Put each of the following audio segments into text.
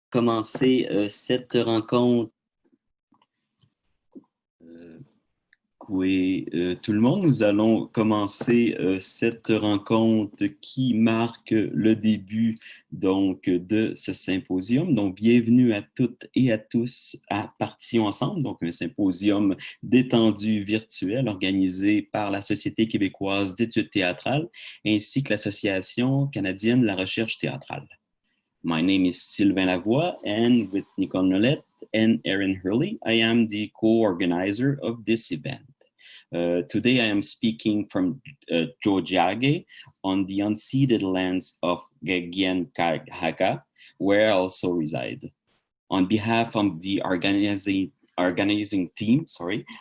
commencer cette rencontre. Tout le monde, nous allons commencer cette rencontre qui marque le début donc de ce symposium. Donc, bienvenue à toutes et à tous à Partions ensemble, donc un symposium détendu virtuel organisé par la Société québécoise d'études théâtrales ainsi que l'Association canadienne de la recherche théâtrale. My name is Sylvain Lavoie, and with Nicole Nollet and Erin Hurley, I am the co-organizer of this event. Today I am speaking from Tiohtià:ke on the unceded lands of Kanien'kehá:ka, where I also reside. On behalf of the organizing team,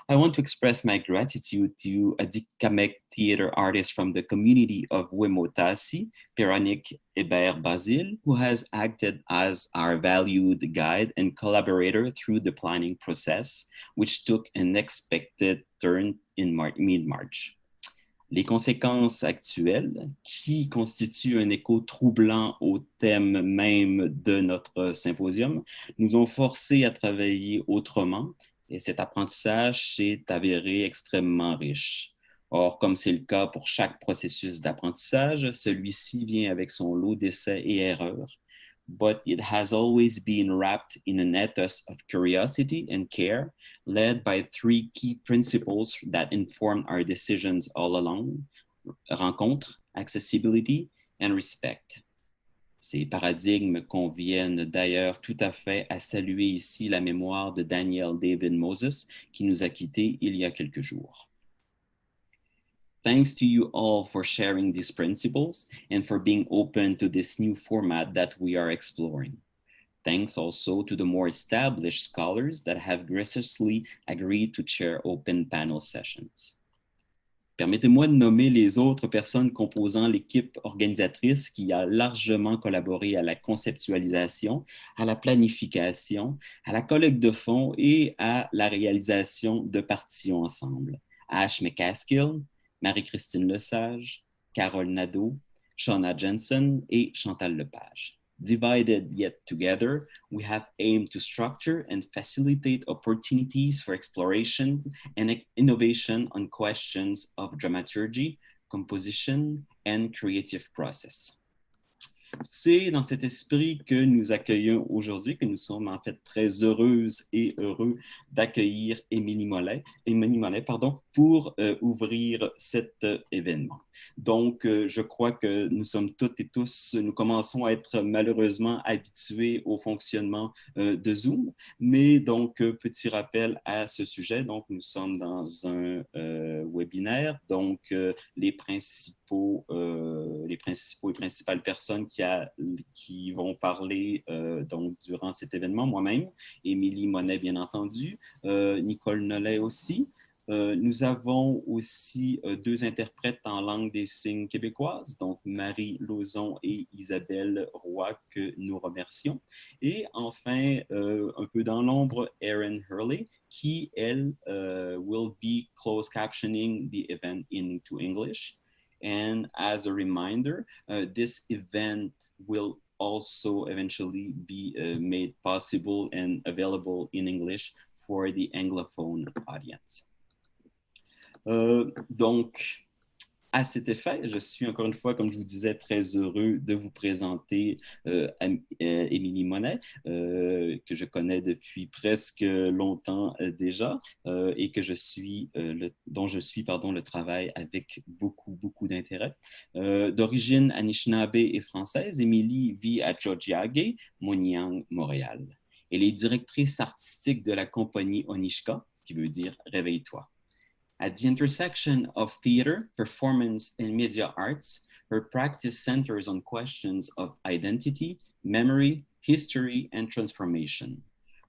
I want to express my gratitude to Atikamek theater artist from the community of Wimotasi, Véronique Hébert-Basile, who has acted as our valued guide and collaborator through the planning process, which took an unexpected turn in mid-March. Les conséquences actuelles, qui constituent un écho troublant au thème même de notre symposium, nous ont forcés à travailler autrement et cet apprentissage s'est avéré extrêmement riche. Or, comme c'est le cas pour chaque processus d'apprentissage, celui-ci vient avec son lot d'essais et erreurs. But it has always been wrapped in an ethos of curiosity and care, led by three key principles that informed our decisions all along: rencontre, accessibility, and respect. Ces paradigmes conviennent d'ailleurs tout à fait à saluer ici la mémoire de Daniel David Moses, qui nous a quittés il y a quelques jours. Thanks to you all for sharing these principles and for being open to this new format that we are exploring. Thanks also to the more established scholars that have graciously agreed to chair open panel sessions. Permettez-moi de nommer les autres personnes composant l'équipe organisatrice qui a largement collaboré à la conceptualisation, à la planification, à la collecte de fonds et à la réalisation de Partions ensemble. Ash McCaskill, Marie-Christine Lesage, Carole Nadeau, Shauna Jensen et Chantal Lepage. Divided yet together, we have aimed to structure and facilitate opportunities for exploration and innovation on questions of dramaturgy, composition, and creative process. C'est dans cet esprit que nous accueillons aujourd'hui, que nous sommes en fait très heureuses et heureux d'accueillir Émilie Mollet, pour ouvrir cet événement. Donc, je crois que nous sommes toutes et tous, nous commençons à être malheureusement habitués au fonctionnement de Zoom, mais donc, petit rappel à ce sujet, donc nous sommes dans un webinaire, donc les principaux et principales personnes qui vont parler donc, durant cet événement, moi-même, Émilie Monet, bien entendu, Nicole Nollet aussi. Nous avons aussi deux interprètes en langue des signes québécoise, donc Marie Lauzon et Isabelle Roy, que nous remercions. Et enfin, un peu dans l'ombre, Erin Hurley, qui, elle, will be closed captioning the event into English. And as a reminder, this event will also eventually be made possible and available in English for the Anglophone audience. Donc, à cet effet, je suis encore une fois, comme je vous disais, très heureux de vous présenter Émilie Monet, que je connais depuis presque longtemps déjà et que dont je suis le travail avec beaucoup d'intérêt. D'origine Anishinaabe et française, Émilie vit à Tiohtià:ke, Mouniang, Montréal. Elle est directrice artistique de la compagnie Onishka, ce qui veut dire Réveille-toi. At the intersection of theater, performance, and media arts, her practice centers on questions of identity, memory, history, and transformation.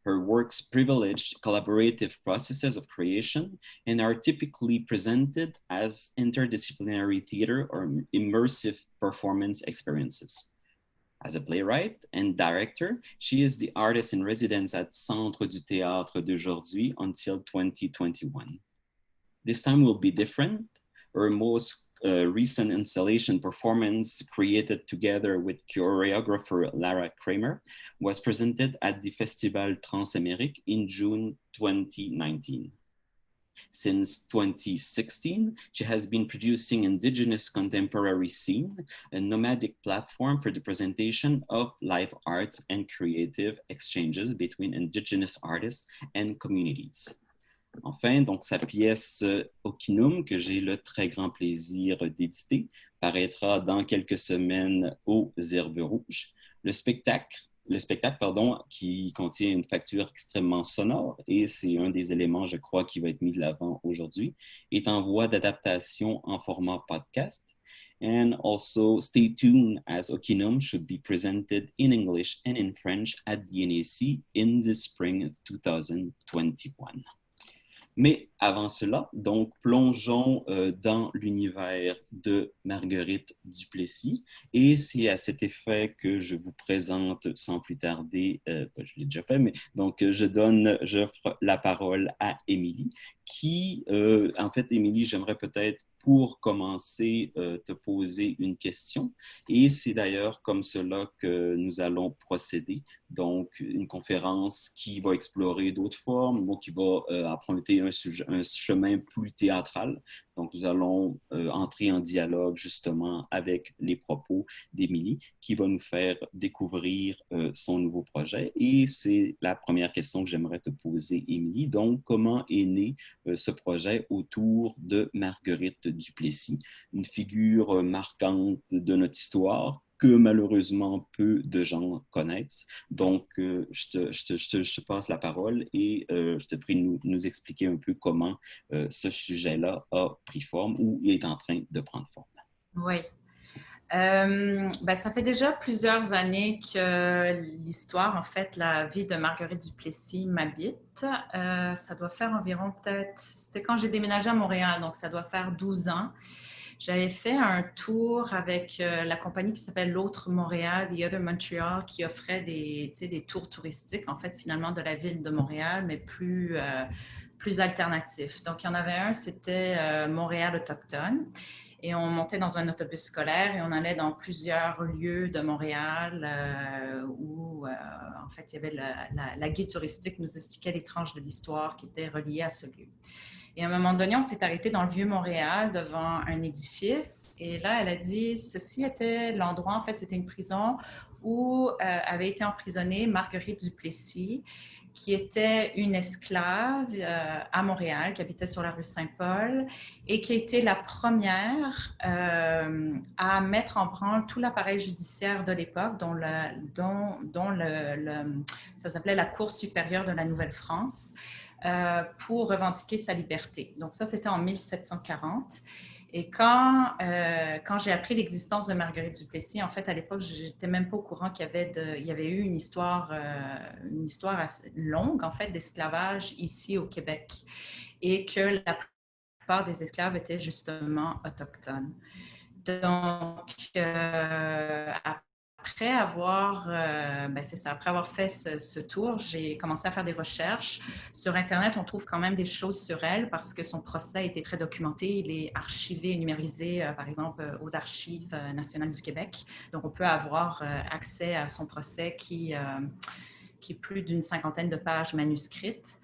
Her works privilege collaborative processes of creation and are typically presented as interdisciplinary theater or immersive performance experiences. As a playwright and director, she is the artist in residence at Centre du Théâtre d'Aujourd'hui until 2021. This time will be different. Her most recent installation performance created together with choreographer Lara Kramer was presented at the Festival Transamérique in June 2019. Since 2016, she has been producing Indigenous Contemporary Scene, a nomadic platform for the presentation of live arts and creative exchanges between Indigenous artists and communities. Enfin, donc sa pièce Okinum, que j'ai le très grand plaisir d'éditer, paraîtra dans quelques semaines aux Herbes Rouges. Le spectacle, qui contient une facture extrêmement sonore, et c'est un des éléments, je crois, qui va être mis de l'avant aujourd'hui, est en voie d'adaptation en format podcast. And also stay tuned as Okinum should be presented in English and in French at the NAC in the spring of 2021. Mais avant cela, donc plongeons dans l'univers de Marguerite Duplessis, et c'est à cet effet que je vous présente sans plus tarder, je l'ai déjà fait, mais donc j'offre la parole à Émilie, qui, en fait, Émilie, j'aimerais peut-être pour commencer, te poser une question. Et c'est d'ailleurs comme cela que nous allons procéder. Donc, une conférence qui va explorer d'autres formes, donc qui va emprunter un chemin plus théâtral. Donc, nous allons entrer en dialogue justement avec les propos d'Émilie, qui va nous faire découvrir son nouveau projet. Et c'est la première question que j'aimerais te poser, Émilie. Donc, comment est né ce projet autour de Marguerite Duplessis, une figure marquante de notre histoire que malheureusement peu de gens connaissent. Donc, je te passe la parole et je te prie de nous expliquer un peu comment ce sujet-là a pris forme ou est en train de prendre forme. Oui. Ça fait déjà plusieurs années que l'histoire, en fait, la vie de Marguerite Duplessis m'habite. Ça doit faire environ peut-être... C'était quand j'ai déménagé à Montréal, donc ça doit faire 12 ans. J'avais fait un tour avec la compagnie qui s'appelle L'Autre Montréal, The Other Montreal, qui offrait des tours touristiques, en fait, finalement, de la ville de Montréal, mais plus alternatifs. Donc, il y en avait un, c'était Montréal autochtone. Et on montait dans un autobus scolaire et on allait dans plusieurs lieux de Montréal où, en fait, il y avait la guide touristique nous expliquait les tranches de l'histoire qui étaient reliées à ce lieu. Et à un moment donné, on s'est arrêté dans le Vieux-Montréal devant un édifice. Et là, elle a dit, ceci était l'endroit, en fait, c'était une prison où avait été emprisonnée Marguerite Duplessis, qui était une esclave à Montréal, qui habitait sur la rue Saint-Paul et qui a été la première à mettre en branle tout l'appareil judiciaire de l'époque, dont ça s'appelait la Cour supérieure de la Nouvelle-France, pour revendiquer sa liberté. Donc ça, c'était en 1740. Et quand j'ai appris l'existence de Marguerite Duplessis, en fait, à l'époque, je n'étais même pas au courant qu'il y avait eu une histoire assez longue, en fait, d'esclavage ici au Québec et que la plupart des esclaves étaient justement autochtones. Donc, après avoir fait ce tour, j'ai commencé à faire des recherches. Sur Internet, on trouve quand même des choses sur elle parce que son procès a été très documenté. Il est archivé et numérisé, par exemple, aux Archives nationales du Québec. Donc, on peut avoir accès à son procès qui est plus d'une 50aine de pages manuscrites.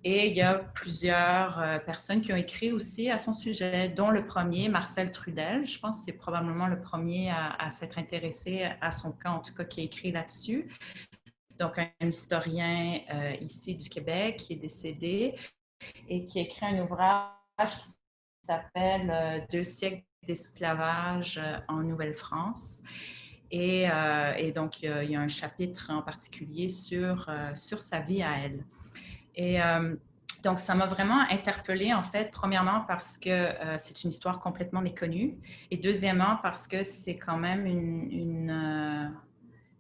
Et il y a plusieurs personnes qui ont écrit aussi à son sujet, dont le premier, Marcel Trudel. Je pense que c'est probablement le premier à s'être intéressé à son cas, en tout cas, qui a écrit là-dessus. Donc, un historien ici du Québec qui est décédé et qui a écrit un ouvrage qui s'appelle « 2 siècles d'esclavage en Nouvelle-France ». Et donc, il y a un chapitre en particulier sur sa vie à elle. Et donc, ça m'a vraiment interpellée, en fait, premièrement parce que c'est une histoire complètement méconnue et deuxièmement parce que c'est quand même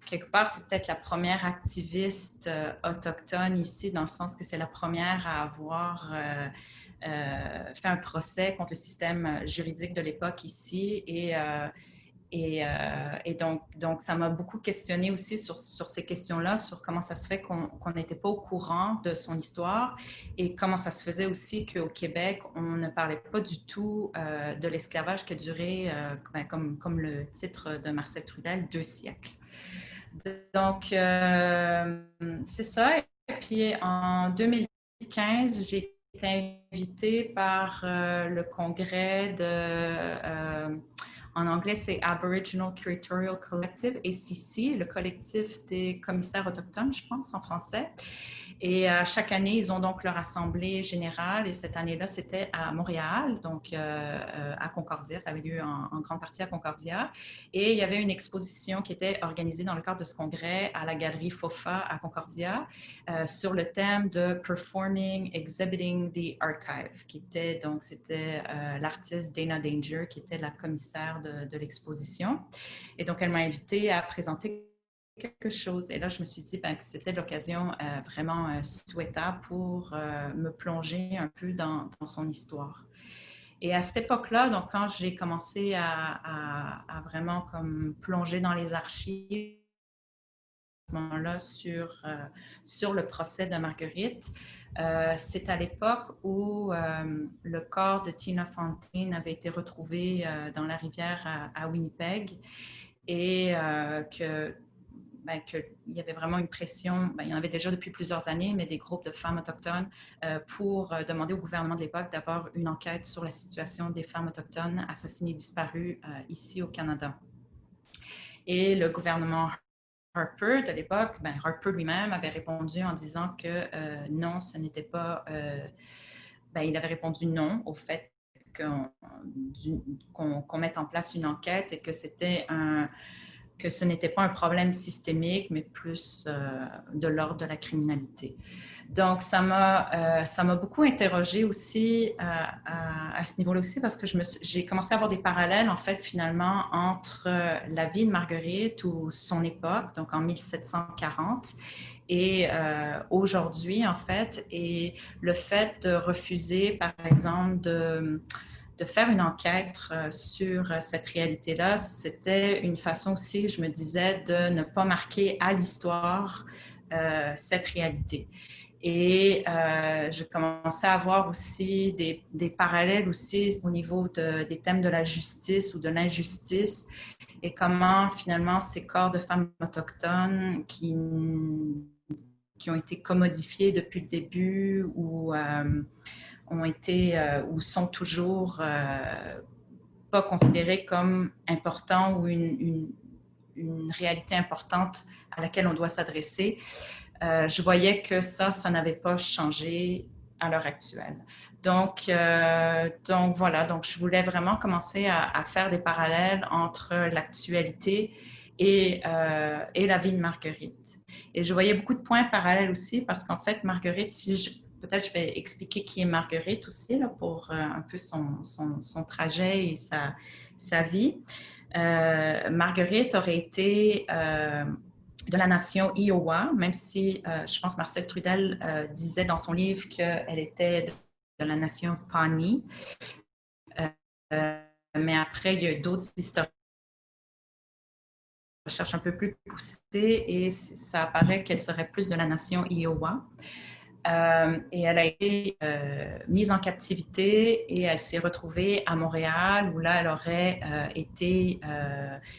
quelque part, c'est peut-être la première activiste autochtone ici, dans le sens que c'est la première à avoir fait un procès contre le système juridique de l'époque ici Et donc, ça m'a beaucoup questionné aussi sur ces questions-là, sur comment ça se fait qu'on n'était pas au courant de son histoire et comment ça se faisait aussi qu'au Québec, on ne parlait pas du tout de l'esclavage qui a duré, comme le titre de Marcel Trudel, 2 siècles. Donc, c'est ça. Et puis, en 2015, j'ai été invitée par le congrès en anglais, c'est Aboriginal Curatorial Collective, ACC, le collectif des commissaires autochtones, je pense, en français. Et chaque année, ils ont donc leur assemblée générale. Et cette année-là, c'était à Montréal, donc à Concordia. Ça avait lieu en grande partie à Concordia. Et il y avait une exposition qui était organisée dans le cadre de ce congrès à la galerie FOFA à Concordia sur le thème de Performing, Exhibiting the Archive, qui était donc, c'était l'artiste Dana Danger, qui était la commissaire de l'exposition. Et donc, elle m'a invitée à présenter quelque chose. Et là, je me suis dit que c'était l'occasion vraiment souhaitable pour me plonger un peu dans son histoire. Et à cette époque-là, donc quand j'ai commencé à vraiment comme plonger dans les archives, à ce moment-là, sur le procès de Marguerite, c'est à l'époque où le corps de Tina Fontaine avait été retrouvé dans la rivière à Winnipeg et qu'il y avait vraiment une pression, il y en avait déjà depuis plusieurs années, mais des groupes de femmes autochtones pour demander au gouvernement de l'époque d'avoir une enquête sur la situation des femmes autochtones assassinées disparues ici au Canada. Et le gouvernement Harper de l'époque, Harper lui-même avait répondu en disant que non, ce n'était pas... il avait répondu non au fait qu'on mette en place une enquête et que ce n'était pas un problème systémique, mais plus de l'ordre de la criminalité. Donc, ça m'a beaucoup interrogée aussi à ce niveau-là aussi parce que j'ai commencé à avoir des parallèles, en fait, finalement, entre la vie de Marguerite ou son époque, donc en 1740, et aujourd'hui, en fait, et le fait de refuser, par exemple, de faire une enquête sur cette réalité-là, c'était une façon aussi, je me disais, de ne pas marquer à l'histoire cette réalité. Et je commençais à voir aussi des parallèles aussi au niveau des thèmes de la justice ou de l'injustice et comment finalement ces corps de femmes autochtones qui ont été commodifiés depuis le début ou ont été ou sont toujours pas considérés comme importants ou une réalité importante à laquelle on doit s'adresser. Je voyais que ça n'avait pas changé à l'heure actuelle. Donc voilà, donc je voulais vraiment commencer à faire des parallèles entre l'actualité et la vie de Marguerite. Et je voyais beaucoup de points parallèles aussi parce qu'en fait, Marguerite, peut-être je vais expliquer qui est Marguerite aussi là, pour un peu son trajet et sa vie. Marguerite aurait été de la nation Iowa, même si je pense Marcel Trudel disait dans son livre qu'elle était de la nation Pawnee. Mais après, il y a eu d'autres historiens qui cherchent un peu plus poussées et ça apparaît qu'elle serait plus de la nation Iowa. Et elle a été mise en captivité et elle s'est retrouvée à Montréal où là, elle aurait été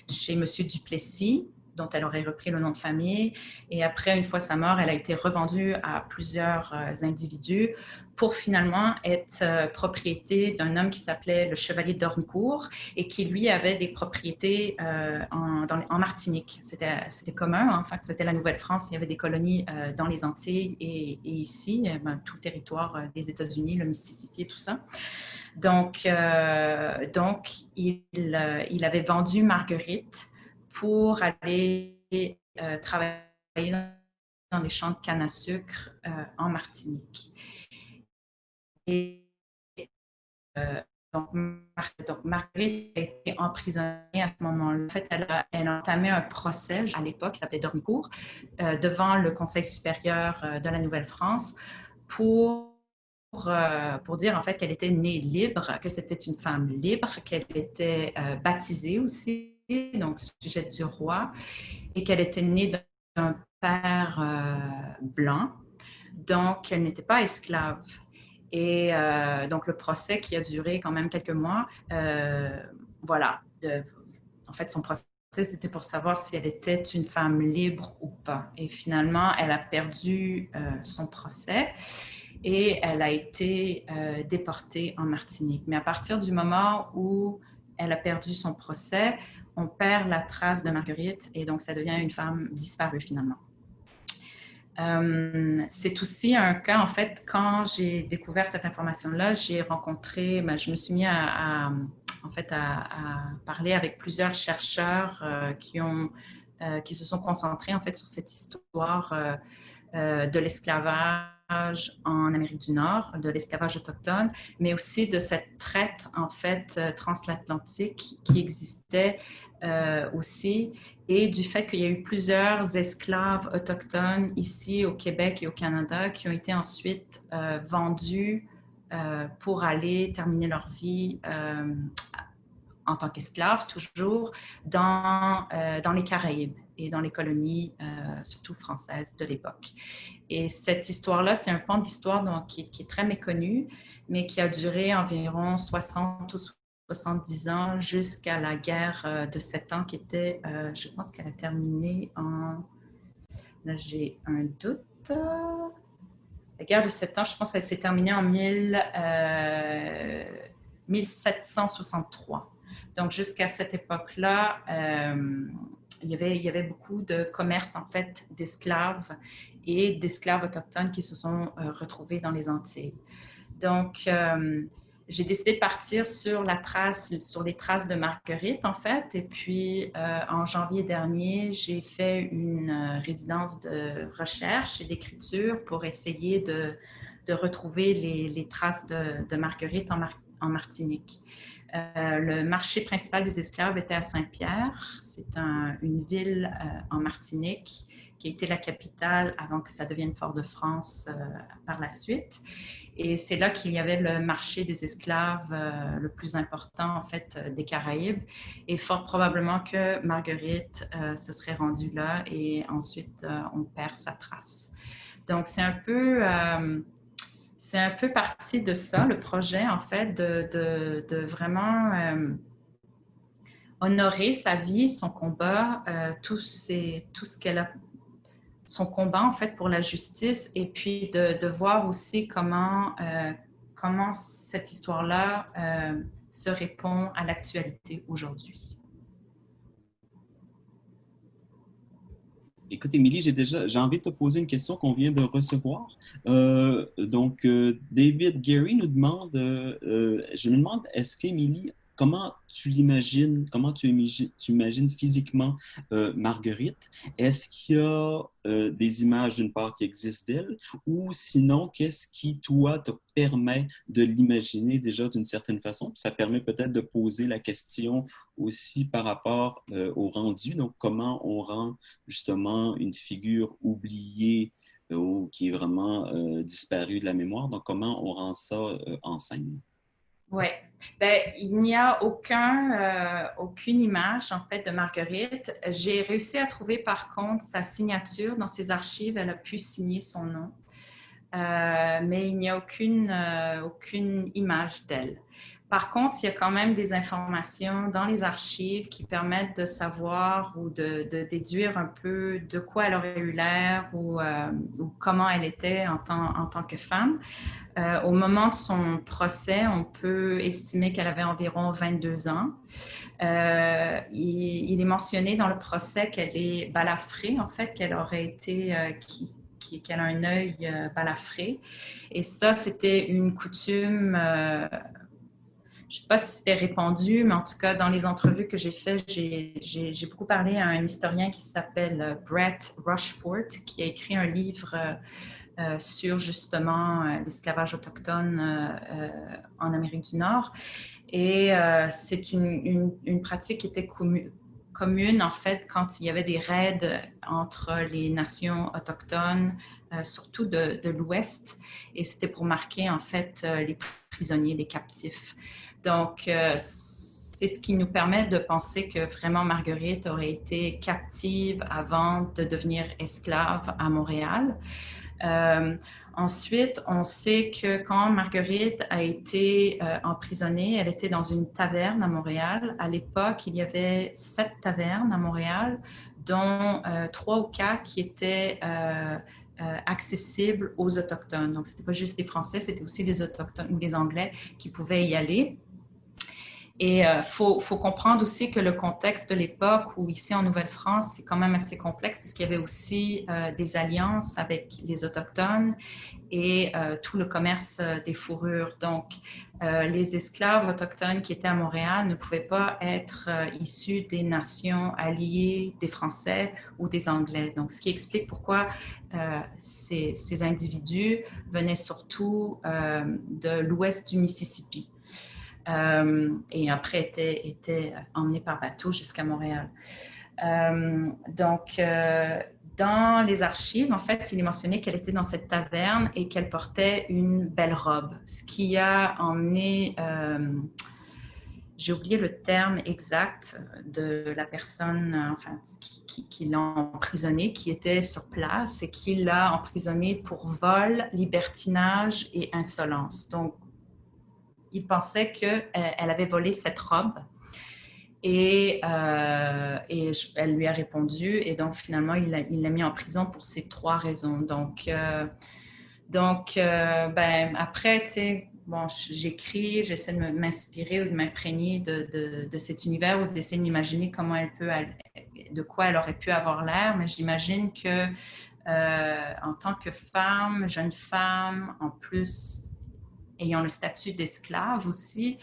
chez M. Duplessis, dont elle aurait repris le nom de famille. Et après, une fois sa mort, elle a été revendue à plusieurs individus pour finalement être propriété d'un homme qui s'appelait le Chevalier d'Ormicourt et qui, lui, avait des propriétés en Martinique. C'était commun, en fait, c'était la Nouvelle-France. Il y avait des colonies dans les Antilles et ici, tout le territoire des États-Unis, le Mississippi et tout ça. Donc il avait vendu Marguerite pour aller travailler dans les champs de canne à sucre en Martinique. Et donc Marguerite a été emprisonnée à ce moment-là. En fait, elle a entamé un procès à l'époque qui s'appelait Dormicourt devant le Conseil supérieur de la Nouvelle-France pour dire en fait qu'elle était née libre, que c'était une femme libre, qu'elle était baptisée aussi donc sujette du roi, et qu'elle était née d'un père blanc, donc elle n'était pas esclave. Et donc le procès qui a duré quand même quelques mois, voilà, en fait son procès c'était pour savoir si elle était une femme libre ou pas. Et finalement, elle a perdu son procès et elle a été déportée en Martinique. Mais à partir du moment où elle a perdu son procès, on perd la trace de Marguerite et donc ça devient une femme disparue finalement. C'est aussi un cas, en fait, quand j'ai découvert cette information-là, j'ai rencontré, je me suis mis à parler avec plusieurs chercheurs qui se sont concentrés en fait sur cette histoire de l'esclavage en Amérique du Nord, de l'esclavage autochtone, mais aussi de cette traite en fait transatlantique qui existait aussi, et du fait qu'il y a eu plusieurs esclaves autochtones ici au Québec et au Canada qui ont été ensuite vendus pour aller terminer leur vie en tant qu'esclaves, toujours dans les Caraïbes et dans les colonies, surtout françaises de l'époque. Et cette histoire-là, c'est un pan d'histoire qui est très méconnu, mais qui a duré environ 60 ou 70 ans jusqu'à la guerre de 7 ans qui était, je pense qu'elle a terminé en... Là, j'ai un doute. La guerre de 7 ans, je pense qu'elle s'est terminée en 1763. Donc, jusqu'à cette époque-là, il y avait beaucoup de commerce, en fait, d'esclaves et d'esclaves autochtones qui se sont retrouvés dans les Antilles. Donc, j'ai décidé de partir sur les traces de Marguerite, en fait. Et puis, en janvier dernier, j'ai fait une résidence de recherche et d'écriture pour essayer de retrouver les traces de Marguerite en Martinique. Le marché principal des esclaves était à Saint-Pierre. C'est une ville en Martinique qui a été la capitale avant que ça devienne Fort-de-France par la suite. Et c'est là qu'il y avait le marché des esclaves le plus important, en fait, des Caraïbes. Et fort probablement que Marguerite se serait rendue là et ensuite on perd sa trace. Donc, c'est un peu parti de ça, le projet, en fait, de vraiment honorer sa vie, son combat, tout ce qu'elle a, son combat, en fait, pour la justice, et puis de voir aussi comment cette histoire-là se répond à l'actualité aujourd'hui. Écoute, Émilie, j'ai envie de te poser une question qu'on vient de recevoir. David Gary nous demande, je me demande, est-ce qu'Émilie, comment tu l'imagines, tu imagines physiquement Marguerite? Est-ce qu'il y a des images d'une part qui existent d'elle, ou sinon, qu'est-ce qui, toi, te permet de l'imaginer déjà d'une certaine façon? Puis ça permet peut-être de poser la question aussi par rapport au rendu, donc comment on rend justement une figure oubliée ou qui est vraiment disparue de la mémoire. Donc, comment on rend ça en scène? Oui. Ben, il n'y a aucune image, en fait, de Marguerite. J'ai réussi à trouver, par contre, sa signature dans ses archives. Elle a pu signer son nom. Mais il n'y a aucune image d'elle. Par contre, il y a quand même des informations dans les archives qui permettent de savoir ou de déduire un peu de quoi elle aurait eu l'air ou comment elle était en tant que femme. Au moment de son procès, on peut estimer qu'elle avait environ 22 ans. Il est mentionné dans le procès qu'elle est balafrée, en fait, qu'elle aurait été... qu'elle a un œil balafré. Et ça, c'était une coutume, je ne sais pas si c'était répandu, mais en tout cas, dans les entrevues que j'ai faites, j'ai beaucoup parlé à un historien qui s'appelle Brett Rushford, qui a écrit un livre sur justement l'esclavage autochtone en Amérique du Nord. Et c'est une pratique qui était commune, en fait, quand il y avait des raids entre les nations autochtones, surtout de l'Ouest, et c'était pour marquer, en fait, les prisonniers, les captifs. Donc, c'est ce qui nous permet de penser que vraiment Marguerite aurait été captive avant de devenir esclave à Montréal. Ensuite, on sait que quand Marguerite a été emprisonnée, elle était dans une taverne à Montréal. À l'époque, il y avait 7 tavernes à Montréal, dont 3 ou 4 qui étaient accessibles aux Autochtones. Donc, ce n'était pas juste les Français, c'était aussi les Autochtones ou les Anglais qui pouvaient y aller. Et il faut comprendre aussi que le contexte de l'époque, où ici en Nouvelle-France, c'est quand même assez complexe, parce qu'il y avait aussi des alliances avec les Autochtones et tout le commerce des fourrures. Donc, les esclaves autochtones qui étaient à Montréal ne pouvaient pas être issus des nations alliées des Français ou des Anglais. Donc, ce qui explique pourquoi ces individus venaient surtout de l'ouest du Mississippi. Et après étaient emmenés par bateau jusqu'à Montréal. Donc, dans les archives, en fait, il est mentionné qu'elle était dans cette taverne et qu'elle portait une belle robe, ce qui a emmené, j'ai oublié le terme exact de la personne enfin, qui l'a emprisonnée, qui était sur place et qui l'a emprisonnée pour vol, libertinage et insolence. Donc, il pensait qu'elle avait volé cette robe et elle lui a répondu et donc finalement il l'a mis en prison pour ces 3 raisons. Donc après, tu sais, bon, j'écris, j'essaie de m'inspirer ou de m'imprégner de cet univers ou d'essayer de m'imaginer de quoi elle aurait pu avoir l'air, mais j'imagine que en tant que femme, jeune femme, en plus ayant le statut d'esclave aussi,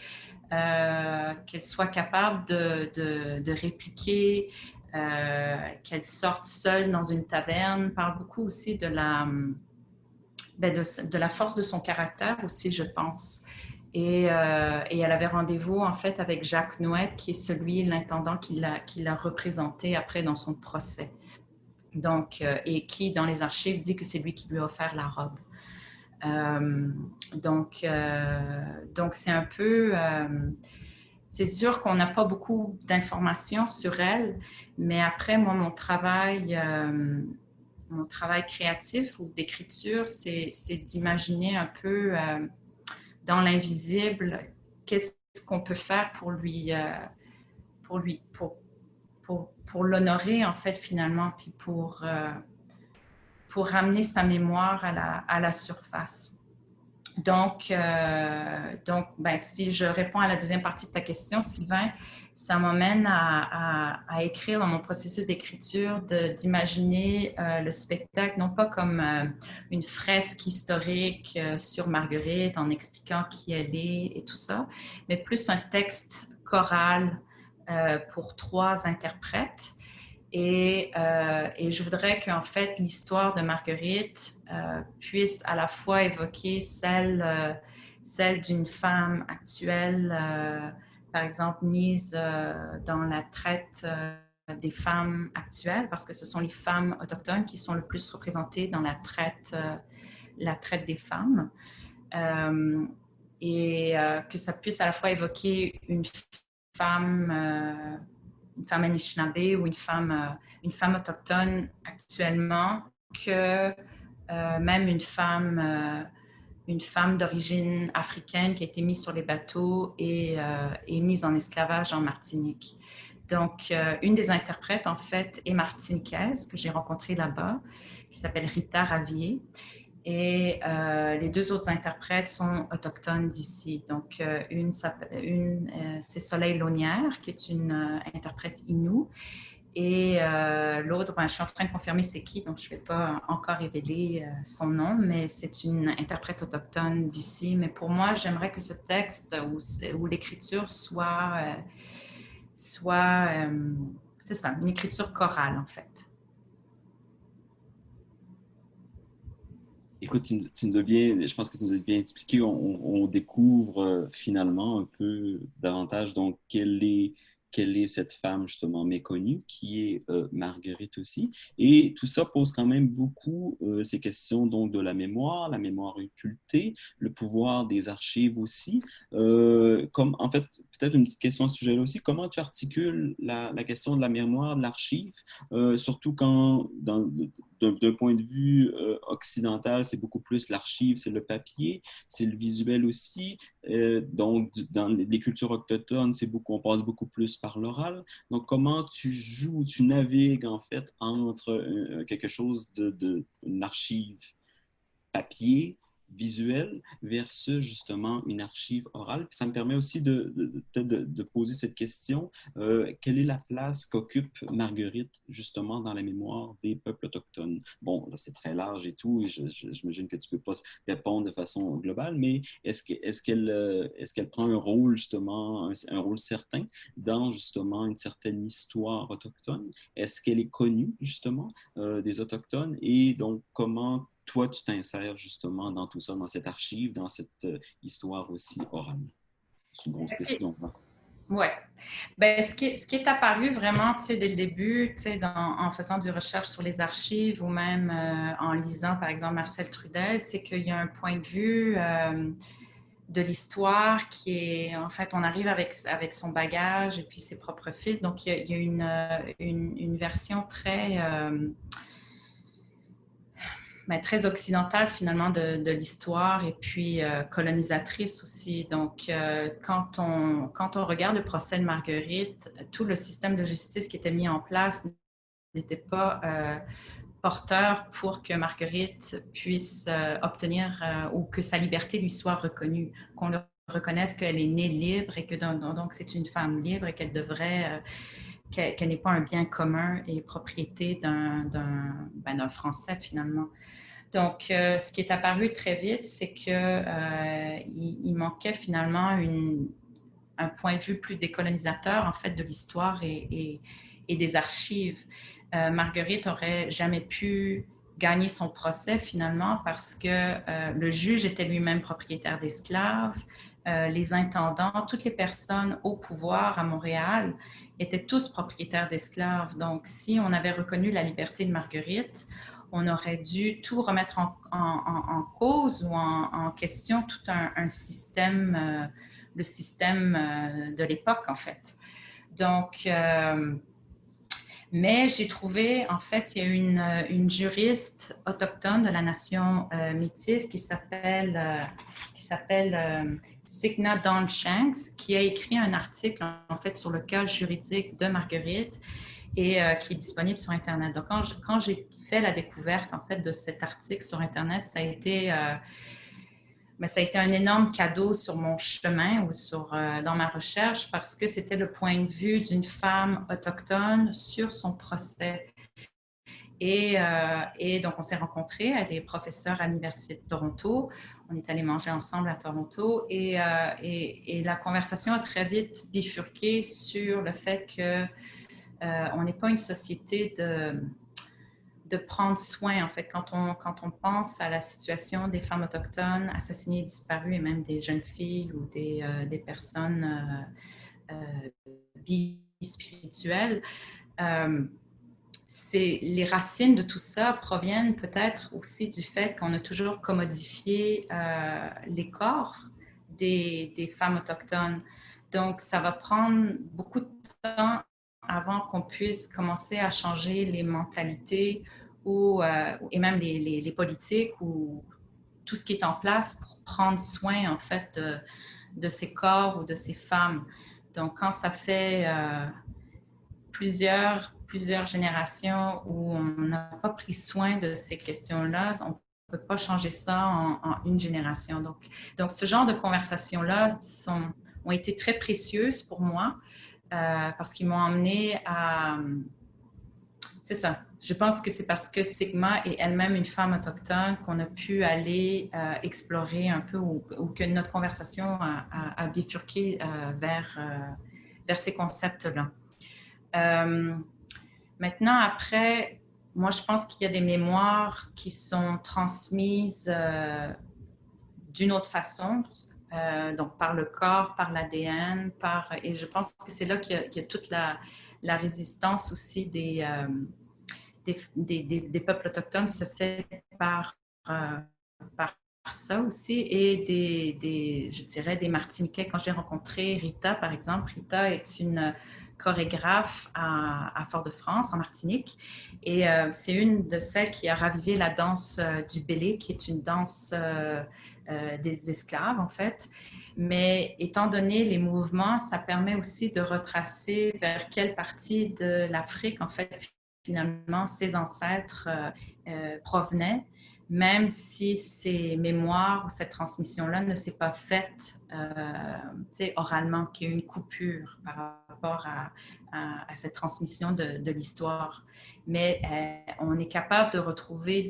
qu'elle soit capable de répliquer, qu'elle sorte seule dans une taverne, parle beaucoup aussi de la force de son caractère aussi, je pense. Et elle avait rendez-vous en fait avec Jacques Nouette, qui est l'intendant qui l'a représenté après dans son procès. Donc, et qui, dans les archives, dit que c'est lui qui lui a offert la robe. Donc c'est un peu... c'est sûr qu'on n'a pas beaucoup d'informations sur elle, mais après, moi, mon travail créatif ou d'écriture, c'est d'imaginer un peu dans l'invisible qu'est-ce qu'on peut faire pour l'honorer, en fait, finalement, puis pour ramener sa mémoire à la surface. Donc, si je réponds à la deuxième partie de ta question, Sylvain, ça m'amène à écrire dans mon processus d'écriture, d'imaginer le spectacle, non pas comme une fresque historique sur Marguerite en expliquant qui elle est et tout ça, mais plus un texte choral pour 3 interprètes. Et je voudrais qu'en fait, l'histoire de Marguerite puisse à la fois évoquer celle d'une femme actuelle, par exemple, mise dans la traite des femmes actuelles, parce que ce sont les femmes autochtones qui sont le plus représentées dans la traite des femmes. Et que ça puisse à la fois évoquer une femme Anishinaabe ou une femme autochtone actuellement, que même une femme d'origine africaine qui a été mise sur les bateaux et mise en esclavage en Martinique. Donc, une des interprètes, en fait, est martiniquaise, que j'ai rencontrée là-bas, qui s'appelle Rita Ravier. Et les 2 autres interprètes sont autochtones d'ici. Donc, une c'est Soleil Launière, qui est une interprète Innu. Et l'autre, je suis en train de confirmer c'est qui, donc je ne vais pas encore révéler son nom, mais c'est une interprète autochtone d'ici. Mais pour moi, j'aimerais que ce texte ou l'écriture soit c'est ça, une écriture chorale, en fait. Écoute, tu nous as bien, je pense que tu nous as bien expliqué. On découvre finalement un peu davantage donc quelle est cette femme justement méconnue qui est Marguerite aussi. Et tout ça pose quand même beaucoup ces questions donc de la mémoire occultée, le pouvoir des archives aussi. Comme en fait, peut-être une petite question à ce sujet-là aussi. Comment tu articules la question de la mémoire, de l'archive, surtout quand, d'un point de vue occidental, c'est beaucoup plus l'archive, c'est le papier, c'est le visuel aussi. Donc, dans les cultures autochtones, on passe beaucoup plus par l'oral. Donc, comment tu joues, tu navigues en fait entre quelque chose une archive papier, visuel, versus justement une archive orale. Puis ça me permet aussi de poser cette question. Quelle est la place qu'occupe Marguerite justement dans la mémoire des peuples autochtones? Bon, là, c'est très large et tout, et j'imagine que tu ne peux pas répondre de façon globale, mais est-ce qu'elle prend un rôle justement, un rôle certain dans justement une certaine histoire autochtone? Est-ce qu'elle est connue justement des Autochtones? Et donc, comment toi, tu t'insères justement dans tout ça, dans cette archive, dans cette histoire aussi orale? C'est une grosse question. Hein? Ouais. Ben, ce qui est apparu vraiment, tu sais, dès le début, tu sais, en faisant du recherche sur les archives ou même en lisant, par exemple, Marcel Trudel, c'est qu'il y a un point de vue de l'histoire qui est, en fait, on arrive avec son bagage et puis ses propres fils. Donc, il y a une version très très occidentale finalement de l'histoire et puis colonisatrice aussi. Donc, quand on regarde le procès de Marguerite, tout le système de justice qui était mis en place n'était pas porteur pour que Marguerite puisse obtenir ou que sa liberté lui soit reconnue, qu'on le reconnaisse qu'elle est née libre et que donc c'est une femme libre et qu'elle devrait qu'elle n'est pas un bien commun et propriété d'un Français finalement. Donc, ce qui est apparu très vite, c'est qu'il manquait finalement un point de vue plus décolonisateur en fait de l'histoire et des archives. Marguerite aurait jamais pu gagner son procès finalement parce que le juge était lui-même propriétaire d'esclaves. Les intendants, toutes les personnes au pouvoir à Montréal étaient tous propriétaires d'esclaves. Donc, si on avait reconnu la liberté de Marguerite, on aurait dû tout remettre en cause ou en question, tout un système, le système de l'époque, en fait. Donc, mais j'ai trouvé, en fait, il y a une juriste autochtone de la nation métisse qui s'appelle Signa Dawn Shanks, qui a écrit un article, en fait, sur le cas juridique de Marguerite et qui est disponible sur Internet. Donc, quand j'ai fait la découverte, en fait, de cet article sur Internet, ça a été un énorme cadeau sur mon chemin ou dans ma recherche parce que c'était le point de vue d'une femme autochtone sur son procès. Et donc, on s'est rencontrés. Elle est professeure à l'Université de Toronto. On est allés manger ensemble à Toronto. Et la conversation a très vite bifurqué sur le fait qu'on n'est pas une société de prendre soin, en fait, quand on pense à la situation des femmes autochtones assassinées et disparues, et même des jeunes filles ou des personnes bispirituelles, les racines de tout ça proviennent peut-être aussi du fait qu'on a toujours commodifié les corps des femmes autochtones. Donc, ça va prendre beaucoup de temps avant qu'on puisse commencer à changer les mentalités et même les politiques ou tout ce qui est en place pour prendre soin, en fait, de ces corps ou de ces femmes. Donc, quand ça fait plusieurs générations où on n'a pas pris soin de ces questions-là, on ne peut pas changer ça en une génération. Donc, ce genre de conversations-là ont été très précieuses pour moi parce qu'ils m'ont amené à... C'est ça. Je pense que c'est parce que Sigma est elle-même une femme autochtone qu'on a pu aller explorer un peu ou que notre conversation a bifurqué vers ces concepts-là. Maintenant, après, moi, je pense qu'il y a des mémoires qui sont transmises d'une autre façon, donc par le corps, par l'ADN, et je pense que c'est là qu'il y a toute la résistance aussi des peuples autochtones se fait par ça aussi, et je dirais, des Martiniquais. Quand j'ai rencontré Rita, par exemple, Rita est une chorégraphe à Fort-de-France, en Martinique, et c'est une de celles qui a ravivé la danse du bélé, qui est une danse des esclaves, en fait. Mais étant donné les mouvements, ça permet aussi de retracer vers quelle partie de l'Afrique, en fait, finalement, ses ancêtres provenaient, même si ces mémoires ou cette transmission-là ne s'est pas faite oralement, qu'il y a eu une coupure par rapport à cette transmission de l'histoire. Mais on est capable de retrouver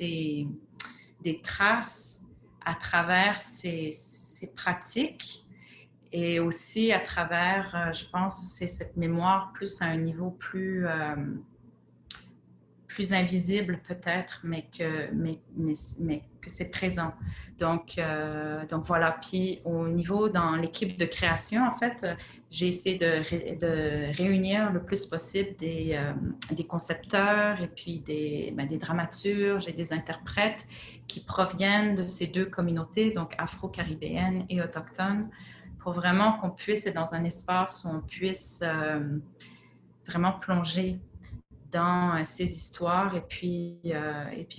des traces à travers ces pratiques et aussi à travers, je pense, c'est cette mémoire plus à un niveau plus invisible peut-être, mais que c'est présent. Donc voilà. Puis au niveau, dans l'équipe de création, en fait, j'ai essayé de réunir le plus possible des concepteurs et puis des dramaturges et des interprètes qui proviennent de ces deux communautés, donc afro-caribéennes et autochtones, pour vraiment qu'on puisse être dans un espace où on puisse vraiment plonger dans ces histoires et puis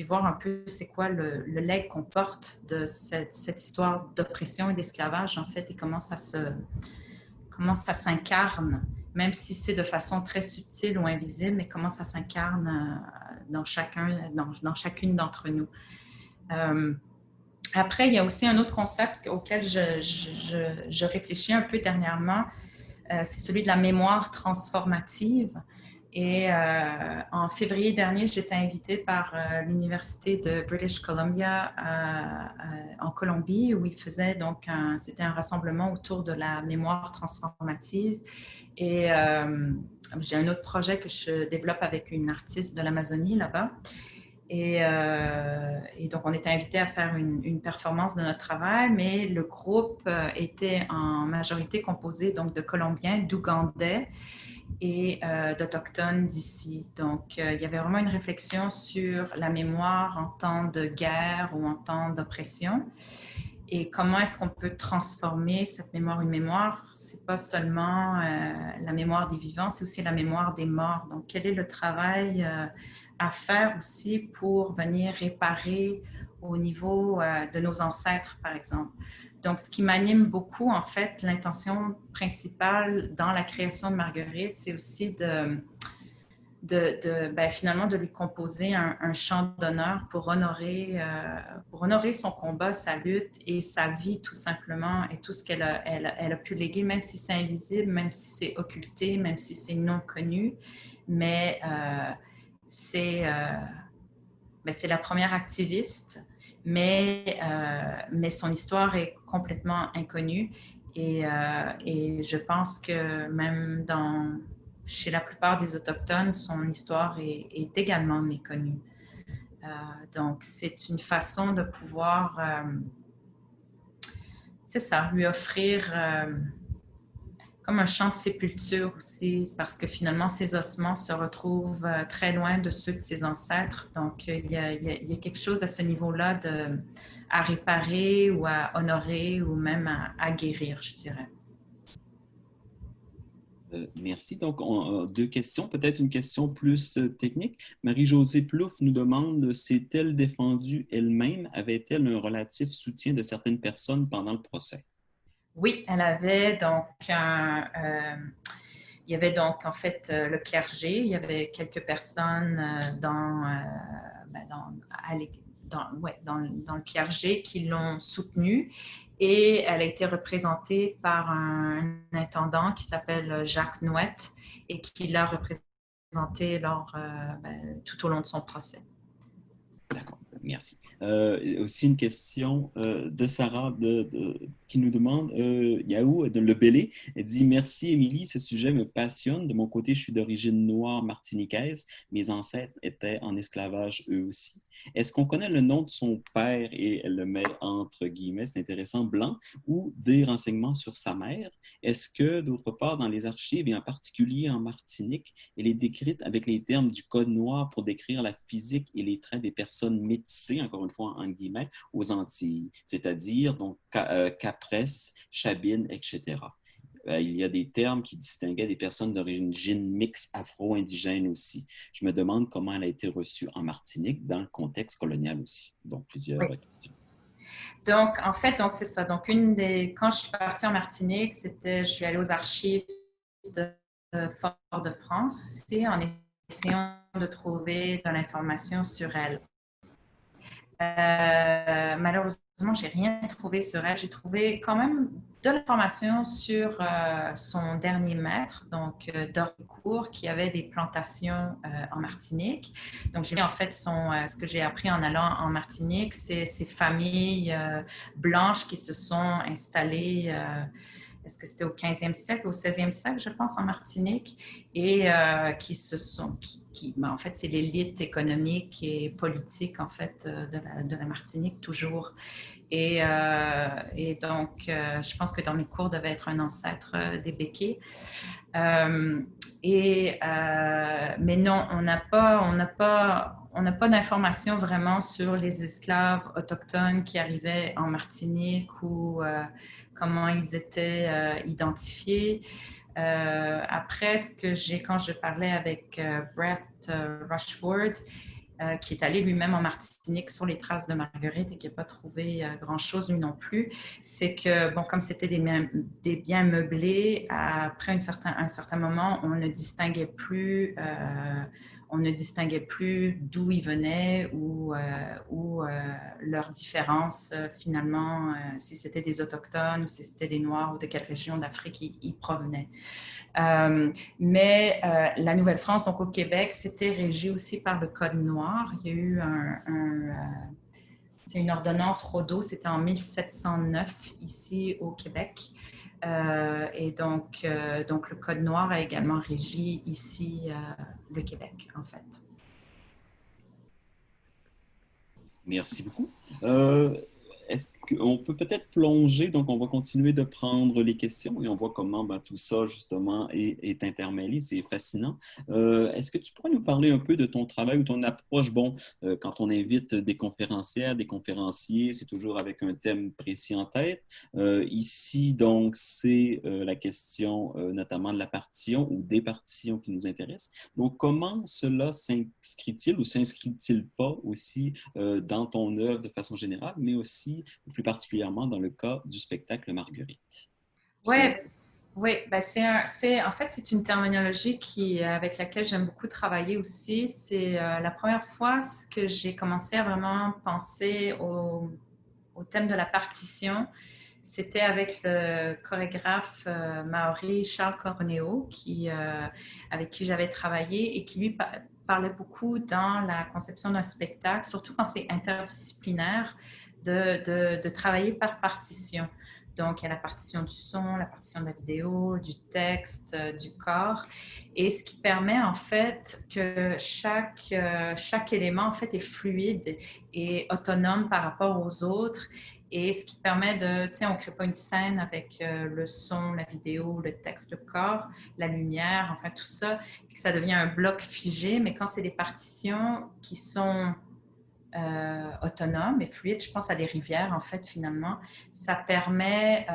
voir un peu c'est quoi le legs qu'on porte de cette histoire d'oppression et d'esclavage, en fait, et comment ça s'incarne, même si c'est de façon très subtile ou invisible, mais comment ça s'incarne dans chacune d'entre nous. Après, il y a aussi un autre concept auquel je réfléchis un peu dernièrement, c'est celui de la mémoire transformative. Et en février dernier, j'étais invitée par l'Université de British Columbia en Colombie, où ils faisaient donc c'était un rassemblement autour de la mémoire transformative. Et j'ai un autre projet que je développe avec une artiste de l'Amazonie là-bas. Et donc, on était invités à faire une performance de notre travail, mais le groupe était en majorité composé donc de Colombiens, d'Ougandais et d'Autochtones d'ici. Donc, il y avait vraiment une réflexion sur la mémoire en temps de guerre ou en temps d'oppression. Et comment est-ce qu'on peut transformer cette mémoire? Une mémoire, c'est pas seulement la mémoire des vivants, c'est aussi la mémoire des morts. Donc, quel est le travail à faire aussi pour venir réparer au niveau de nos ancêtres, par exemple? Donc, ce qui m'anime beaucoup, en fait, l'intention principale dans la création de Marguerite, c'est aussi finalement de lui composer un chant d'honneur pour honorer son combat, sa lutte et sa vie, tout simplement, et tout ce qu'elle a pu léguer, même si c'est invisible, même si c'est occulté, même si c'est non connu. Mais c'est la première activiste, mais son histoire est complètement inconnue. Et je pense que même chez la plupart des Autochtones, son histoire est également méconnue. Donc, c'est une façon de pouvoir, c'est ça, lui offrir comme un champ de sépulture aussi, parce que finalement, ses ossements se retrouvent très loin de ceux de ses ancêtres. Donc, il y a quelque chose à ce niveau-là à réparer ou à honorer ou même à guérir, je dirais. Merci. Donc, on a deux questions, peut-être une question plus technique. Marie-Josée Plouffe nous demande, s'est-elle défendue elle-même? Avait-elle un relatif soutien de certaines personnes pendant le procès? Oui, elle avait donc il y avait donc en fait le clergé, il y avait quelques personnes dans le clergé qui l'ont soutenue, et elle a été représentée par un intendant qui s'appelle Jacques Nouette et qui l'a représentée tout au long de son procès. D'accord, merci. Aussi une question de Sarah qui nous demande, Yahoo, de Le Bellé, elle dit: Merci Émilie, ce sujet me passionne. De mon côté, je suis d'origine noire martiniquaise. Mes ancêtres étaient en esclavage eux aussi. Est-ce qu'on connaît le nom de son père, et elle le met entre guillemets, c'est intéressant, blanc, ou des renseignements sur sa mère? Est-ce que, d'autre part, dans les archives, et en particulier en Martinique, elle est décrite avec les termes du Code noir pour décrire la physique et les traits des personnes métissées penser, encore une fois, en guillemets, aux Antilles, c'est-à-dire donc Capresse, Chabine, etc. Il y a des termes qui distinguaient des personnes d'origine mixte afro-indigène aussi. Je me demande comment elle a été reçue en Martinique dans le contexte colonial aussi. Donc, plusieurs Oui. questions. Donc, en fait, c'est ça. Donc, quand je suis partie en Martinique, je suis allée aux archives de Fort-de-France aussi en essayant de trouver de l'information sur elle. Malheureusement, j'ai rien trouvé sur elle. J'ai trouvé quand même de l'information sur son dernier maître, donc Doricourt, qui avait des plantations en Martinique. Donc, j'ai en fait ce que j'ai appris en allant en Martinique, c'est ces familles blanches qui se sont installées. Est-ce que c'était au 15e siècle, au 16e siècle, je pense, en Martinique, et en fait, c'est l'élite économique et politique, en fait, de la Martinique, toujours. Et donc, je pense que dans mes cours, devait être un ancêtre des Békés. Mais non, on n'a pas d'informations vraiment sur les esclaves autochtones qui arrivaient en Martinique ou comment ils étaient identifiés. Après, quand je parlais avec Brett Rushford, qui est allé lui-même en Martinique sur les traces de Marguerite et qui n'a pas trouvé grand-chose lui non plus, c'est que, bon, comme c'était des biens meublés, après un certain moment, on ne distinguait plus d'où ils venaient ou leur différence finalement, si c'était des Autochtones ou si c'était des Noirs ou de quelle région d'Afrique ils provenaient. Mais la Nouvelle-France, donc au Québec, c'était régi aussi par le Code noir. Il y a eu c'est une ordonnance Rodot, c'était en 1709 ici au Québec. Et donc, le Code noir a également régi ici le Québec, en fait. Merci beaucoup. Est-ce qu'on peut peut-être plonger, donc on va continuer de prendre les questions et on voit comment tout ça justement est intermêlé, c'est fascinant. Est-ce que tu pourrais nous parler un peu de ton travail ou ton approche? Bon, quand on invite des conférencières, des conférenciers, c'est toujours avec un thème précis en tête. Ici, donc, c'est la question notamment de la partition ou des partitions qui nous intéressent. Donc, comment cela s'inscrit-il ou s'inscrit-il pas aussi dans ton œuvre de façon générale, mais aussi plus particulièrement dans le cas du spectacle Marguerite? Oui, ben en fait, c'est une terminologie avec laquelle j'aime beaucoup travailler aussi. C'est la première fois que j'ai commencé à vraiment penser au thème de la partition. C'était avec le chorégraphe maori Charles Corneo, avec qui j'avais travaillé et qui lui parlait beaucoup dans la conception d'un spectacle, surtout quand c'est interdisciplinaire, de travailler par partition. Donc, il y a la partition du son, la partition de la vidéo, du texte, du corps. Et ce qui permet en fait que chaque élément en fait est fluide et autonome par rapport aux autres. Et ce qui permet on ne crée pas une scène avec le son, la vidéo, le texte, le corps, la lumière, enfin tout ça, puis que ça devient un bloc figé. Mais quand c'est des partitions qui sont autonomes et fluides, je pense à des rivières, en fait, finalement, ça permet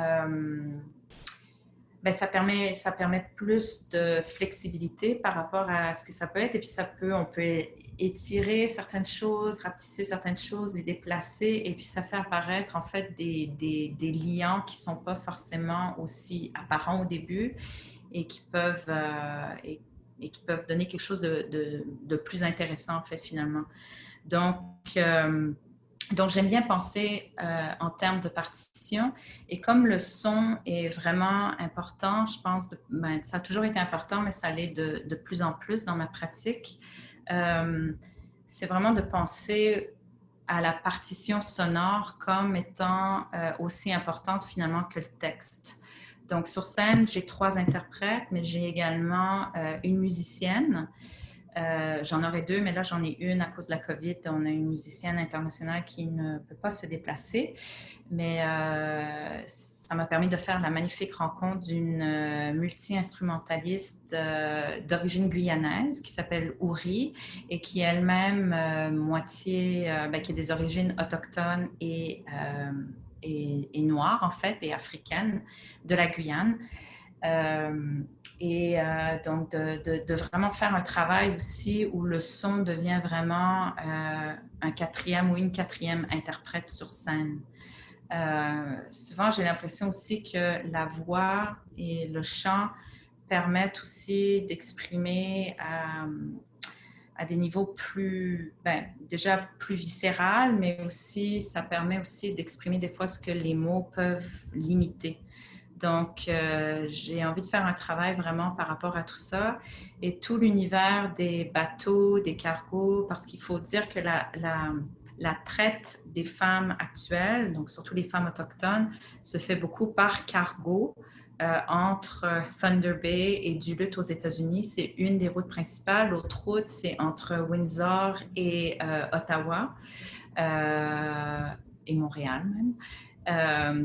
plus de flexibilité par rapport à ce que ça peut être. Et puis, on peut étirer certaines choses, rapetisser certaines choses, les déplacer, et puis ça fait apparaître, en fait, des liants qui ne sont pas forcément aussi apparents au début et qui peuvent donner quelque chose de plus intéressant, en fait, finalement. Donc, j'aime bien penser en termes de partition. Et comme le son est vraiment important, je pense, ça a toujours été important, mais ça l'est de plus en plus dans ma pratique. C'est vraiment de penser à la partition sonore comme étant aussi importante finalement que le texte. Donc, sur scène, j'ai 3 interprètes, mais j'ai également une musicienne. J'en aurais 2, mais là, j'en ai une à cause de la COVID. On a une musicienne internationale qui ne peut pas se déplacer. Mais ça m'a permis de faire la magnifique rencontre d'une multi-instrumentaliste d'origine guyanaise qui s'appelle Ouri et qui est elle-même qui a des origines autochtones et noires, en fait, et africaines de la Guyane. Donc, de vraiment faire un travail aussi où le son devient vraiment un quatrième ou une quatrième interprète sur scène. Souvent, j'ai l'impression aussi que la voix et le chant permettent aussi d'exprimer à des niveaux déjà plus viscéral, mais aussi, ça permet aussi d'exprimer des fois ce que les mots peuvent limiter. Donc, j'ai envie de faire un travail vraiment par rapport à tout ça et tout l'univers des bateaux, des cargos, parce qu'il faut dire que la traite des femmes actuelles, donc surtout les femmes autochtones, se fait beaucoup par cargo entre Thunder Bay et Duluth aux États-Unis. C'est une des routes principales. L'autre route, c'est entre Windsor et Ottawa et Montréal même.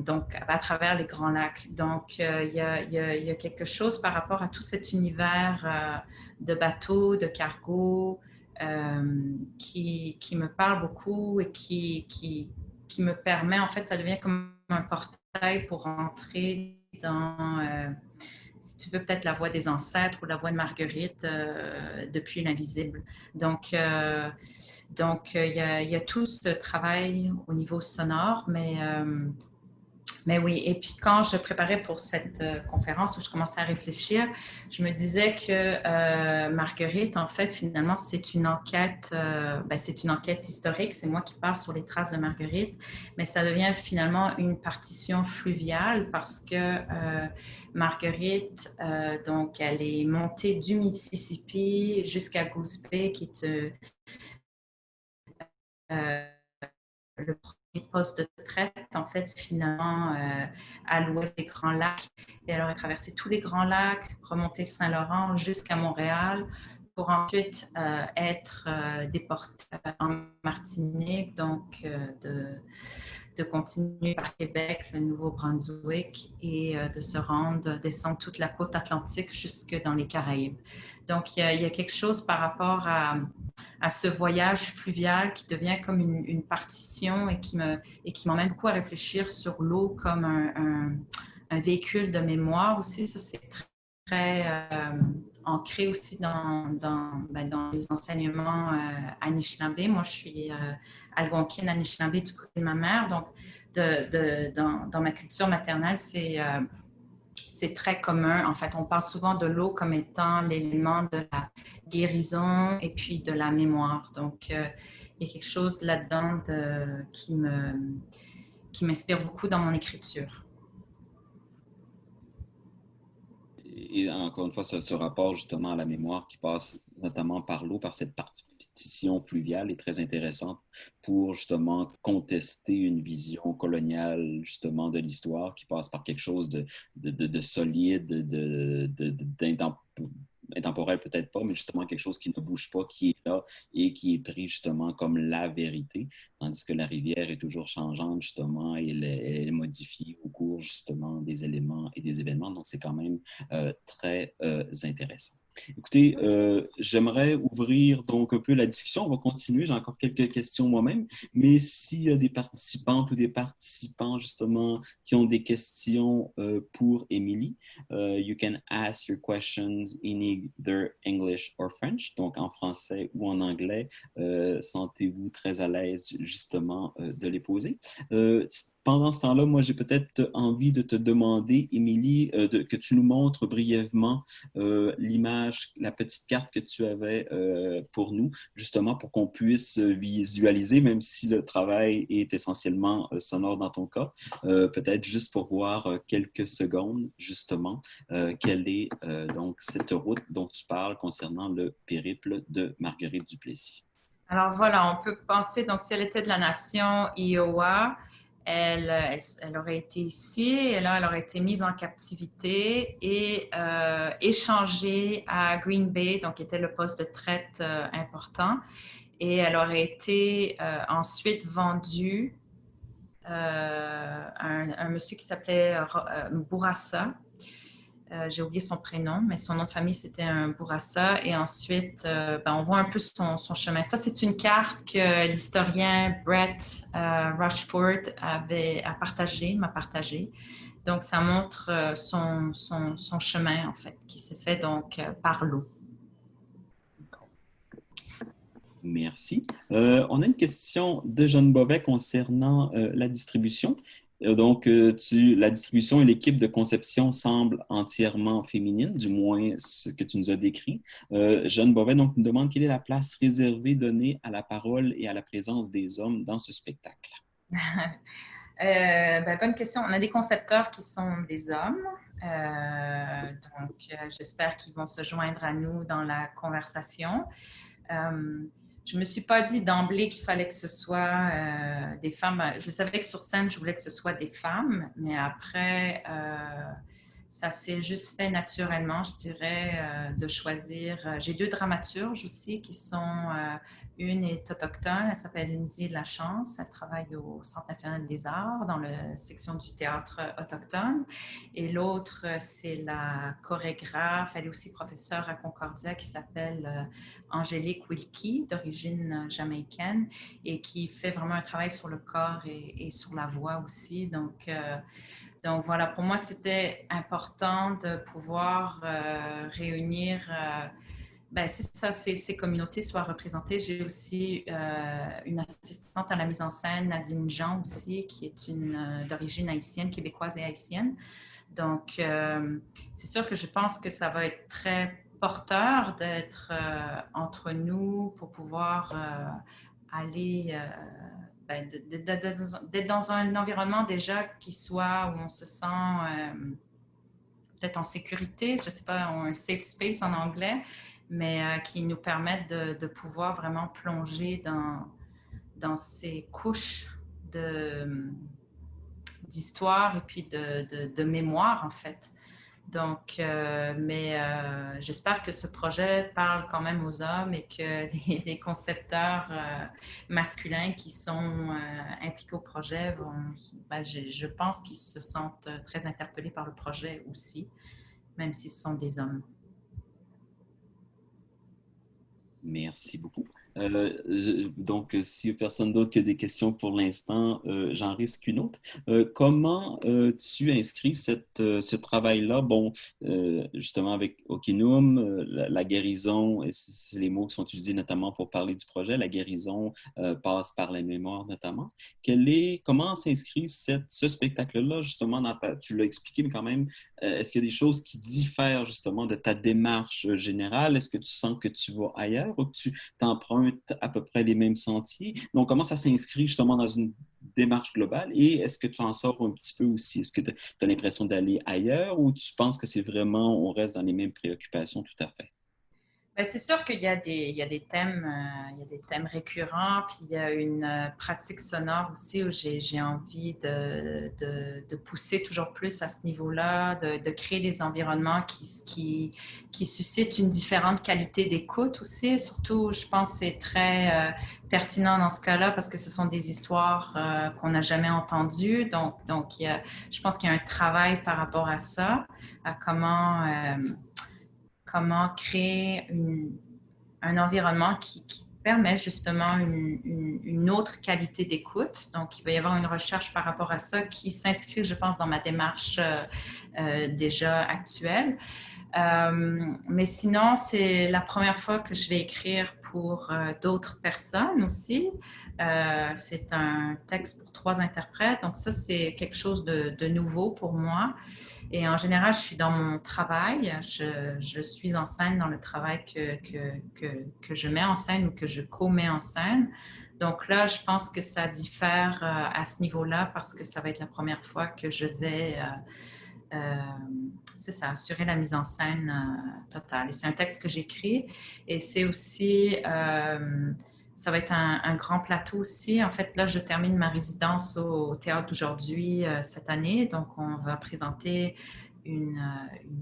Donc, à travers les Grands Lacs. Donc, il y a quelque chose par rapport à tout cet univers de bateaux, de cargos, qui me parle beaucoup et qui me permet, en fait, ça devient comme un portail pour entrer dans, si tu veux, peut-être la voix des ancêtres ou la voix de Marguerite depuis l'invisible. Donc, il y a tout ce travail au niveau sonore, mais oui. Et puis, quand je préparais pour cette conférence où je commençais à réfléchir, je me disais que Marguerite, en fait, finalement, c'est une enquête historique. C'est moi qui pars sur les traces de Marguerite, mais ça devient finalement une partition fluviale parce que Marguerite, donc, elle est montée du Mississippi jusqu'à Goose Bay, qui est le premier poste de traite, en fait, finalement, à l'ouest des Grands Lacs. Et elle aurait traversé tous les Grands Lacs, remonté le Saint-Laurent jusqu'à Montréal pour ensuite être déportée en Martinique, donc de continuer par Québec, le Nouveau-Brunswick et de se rendre, descendre toute la côte atlantique jusque dans les Caraïbes. Donc, il y a quelque chose par rapport à ce voyage fluvial qui devient comme une partition et qui m'emmène beaucoup à réfléchir sur l'eau comme un véhicule de mémoire aussi. Ça, c'est très ancré aussi dans les enseignements Anishinaabe. Moi, je suis algonquine Anishinaabe du côté de ma mère. Donc, dans ma culture maternelle, c'est très commun. En fait, on parle souvent de l'eau comme étant l'élément de la guérison et puis de la mémoire. Donc, il y a quelque chose là-dedans qui m'inspire beaucoup dans mon écriture. Et encore une fois, ce rapport justement à la mémoire qui passe notamment par l'eau, par cette partition fluviale est très intéressante pour justement contester une vision coloniale justement de l'histoire qui passe par quelque chose de solide, intemporel peut-être pas, mais justement quelque chose qui ne bouge pas, qui est là et qui est pris justement comme la vérité, tandis que la rivière est toujours changeante justement et elle est modifiée au cours justement des éléments et des événements. Donc c'est quand même très intéressant. Écoutez, j'aimerais ouvrir donc un peu la discussion. On va continuer. J'ai encore quelques questions moi-même. Mais s'il y a des participantes ou des participants justement qui ont des questions pour Émilie, you can ask your questions in either English or French, donc en français ou en anglais. Sentez-vous très à l'aise justement de les poser. Pendant ce temps-là, moi, j'ai peut-être envie de te demander, Émilie, que tu nous montres brièvement l'image, la petite carte que tu avais pour nous, justement pour qu'on puisse visualiser, même si le travail est essentiellement sonore dans ton cas, peut-être juste pour voir quelques secondes, justement, quelle est donc cette route dont tu parles concernant le périple de Marguerite Duplessis. Alors voilà, on peut penser, donc si elle était de la nation Iowa, elle aurait été ici et là, elle aurait été mise en captivité et échangée à Green Bay, donc qui était le poste de traite important. Et elle aurait été ensuite vendue un monsieur qui s'appelait Bourassa. J'ai oublié son prénom, mais son nom de famille, c'était un Bourassa. Et ensuite, on voit un peu son chemin. Ça, c'est une carte que l'historien Brett Rushford m'a partagée. Donc, ça montre son chemin, en fait, qui s'est fait donc par l'eau. Merci. On a une question de Jeanne Bovet concernant la distribution. La distribution et l'équipe de conception semblent entièrement féminines, du moins ce que tu nous as décrit. Jeanne Bovet donc, nous demande quelle est la place réservée donnée à la parole et à la présence des hommes dans ce spectacle. Bonne question. On a des concepteurs qui sont des hommes. J'espère qu'ils vont se joindre à nous dans la conversation. Je ne me suis pas dit d'emblée qu'il fallait que ce soit des femmes. Je savais que sur scène, je voulais que ce soit des femmes, mais après, ça s'est juste fait naturellement, je dirais, de choisir. J'ai 2 dramaturges aussi qui sont, une est autochtone, elle s'appelle Lindsay Lachance, elle travaille au Centre national des arts dans la section du théâtre autochtone. Et l'autre, c'est la chorégraphe, elle est aussi professeure à Concordia qui s'appelle Angélique Wilkie, d'origine jamaïcaine, et qui fait vraiment un travail sur le corps et sur la voix aussi. Donc voilà, pour moi, c'était important de pouvoir réunir, c'est ça, ces communautés soient représentées. J'ai aussi une assistante à la mise en scène, Nadine Jean aussi, qui est d'origine haïtienne, québécoise et haïtienne. Donc, c'est sûr que je pense que ça va être très porteur d'être entre nous pour pouvoir aller d'être dans un environnement déjà qui soit où on se sent peut-être en sécurité, je ne sais pas, un safe space en anglais, mais qui nous permettent de pouvoir vraiment plonger dans ces couches d'histoire et puis de mémoire, en fait. Donc, j'espère que ce projet parle quand même aux hommes et que les concepteurs masculins qui sont impliqués au projet je pense qu'ils se sentent très interpellés par le projet aussi, même si ce sont des hommes. Merci beaucoup. Donc, s'il n'y a personne d'autre qui a des questions pour l'instant, j'en risque une autre. Comment tu inscris ce travail-là? Bon, justement avec Okinum, la guérison, et c'est les mots qui sont utilisés notamment pour parler du projet, la guérison passe par la mémoire notamment. Comment s'inscrit ce spectacle-là, justement, tu l'as expliqué, mais quand même, est-ce qu'il y a des choses qui diffèrent justement de ta démarche générale? Est-ce que tu sens que tu vas ailleurs ou que tu t'empruntes à peu près les mêmes sentiers? Donc, comment ça s'inscrit justement dans une démarche globale? Et est-ce que tu en sors un petit peu aussi? Est-ce que tu as l'impression d'aller ailleurs ou tu penses que c'est vraiment, on reste dans les mêmes préoccupations tout à fait? C'est sûr qu'il y a des thèmes, il y a des thèmes récurrents, puis il y a une pratique sonore aussi où j'ai envie de pousser toujours plus à ce niveau-là, de créer des environnements qui suscitent une différente qualité d'écoute aussi. Surtout, je pense que c'est très pertinent dans ce cas-là parce que ce sont des histoires qu'on n'a jamais entendues. Donc je pense qu'il y a un travail par rapport à ça, à comment créer un environnement qui permet justement une autre qualité d'écoute. Donc, il va y avoir une recherche par rapport à ça qui s'inscrit, je pense, dans ma démarche déjà actuelle. Mais sinon, c'est la première fois que je vais écrire pour d'autres personnes aussi. C'est un texte pour 3 interprètes. Donc, ça, c'est quelque chose de nouveau pour moi. Et en général, je suis dans mon travail. Je suis en scène dans le travail que je mets en scène ou que je co-mets en scène. Donc là, je pense que ça diffère à ce niveau-là parce que ça va être la première fois que je vais c'est ça, assurer la mise en scène totale. Et c'est un texte que j'écris et c'est aussi, ça va être un grand plateau aussi. En fait, là, je termine ma résidence au Théâtre d'aujourd'hui cette année. Donc, on va présenter une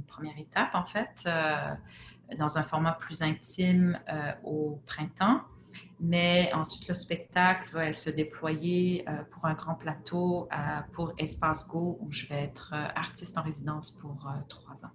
première étape, en fait, dans un format plus intime au printemps. Mais ensuite, le spectacle va se déployer pour un grand plateau pour Espace Go, où je vais être artiste en résidence pour 3 ans.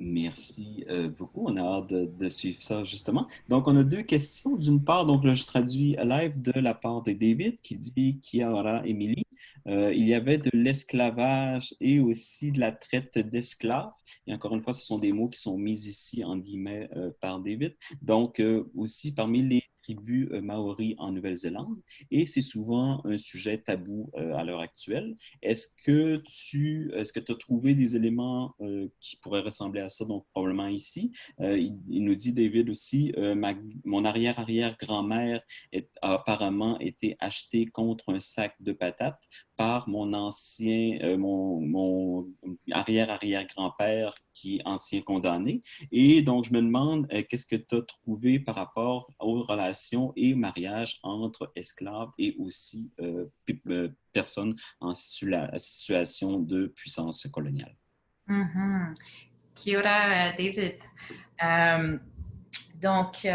Merci beaucoup. On a hâte de suivre ça, justement. Donc, on a deux questions. D'une part, donc là, je traduis live de la part de David qui dit Chiara Emily. Il y avait de l'esclavage et aussi de la traite d'esclaves. Et encore une fois, ce sont des mots qui sont mis ici en guillemets par David. Donc, aussi parmi les tribus maoris en Nouvelle-Zélande. Et c'est souvent un sujet tabou à l'heure actuelle. Est-ce que tu as trouvé des éléments qui pourraient ressembler à ça, donc probablement ici? Il nous dit, David aussi, mon arrière-arrière-grand-mère a apparemment été achetée contre un sac de patates par mon arrière-arrière-grand-père qui est ancien condamné. Et donc, je me demande, qu'est-ce que tu as trouvé par rapport aux relations et mariages entre esclaves et aussi personnes en situation de puissance coloniale? Mm-hmm. Kia ora, David. Euh, donc,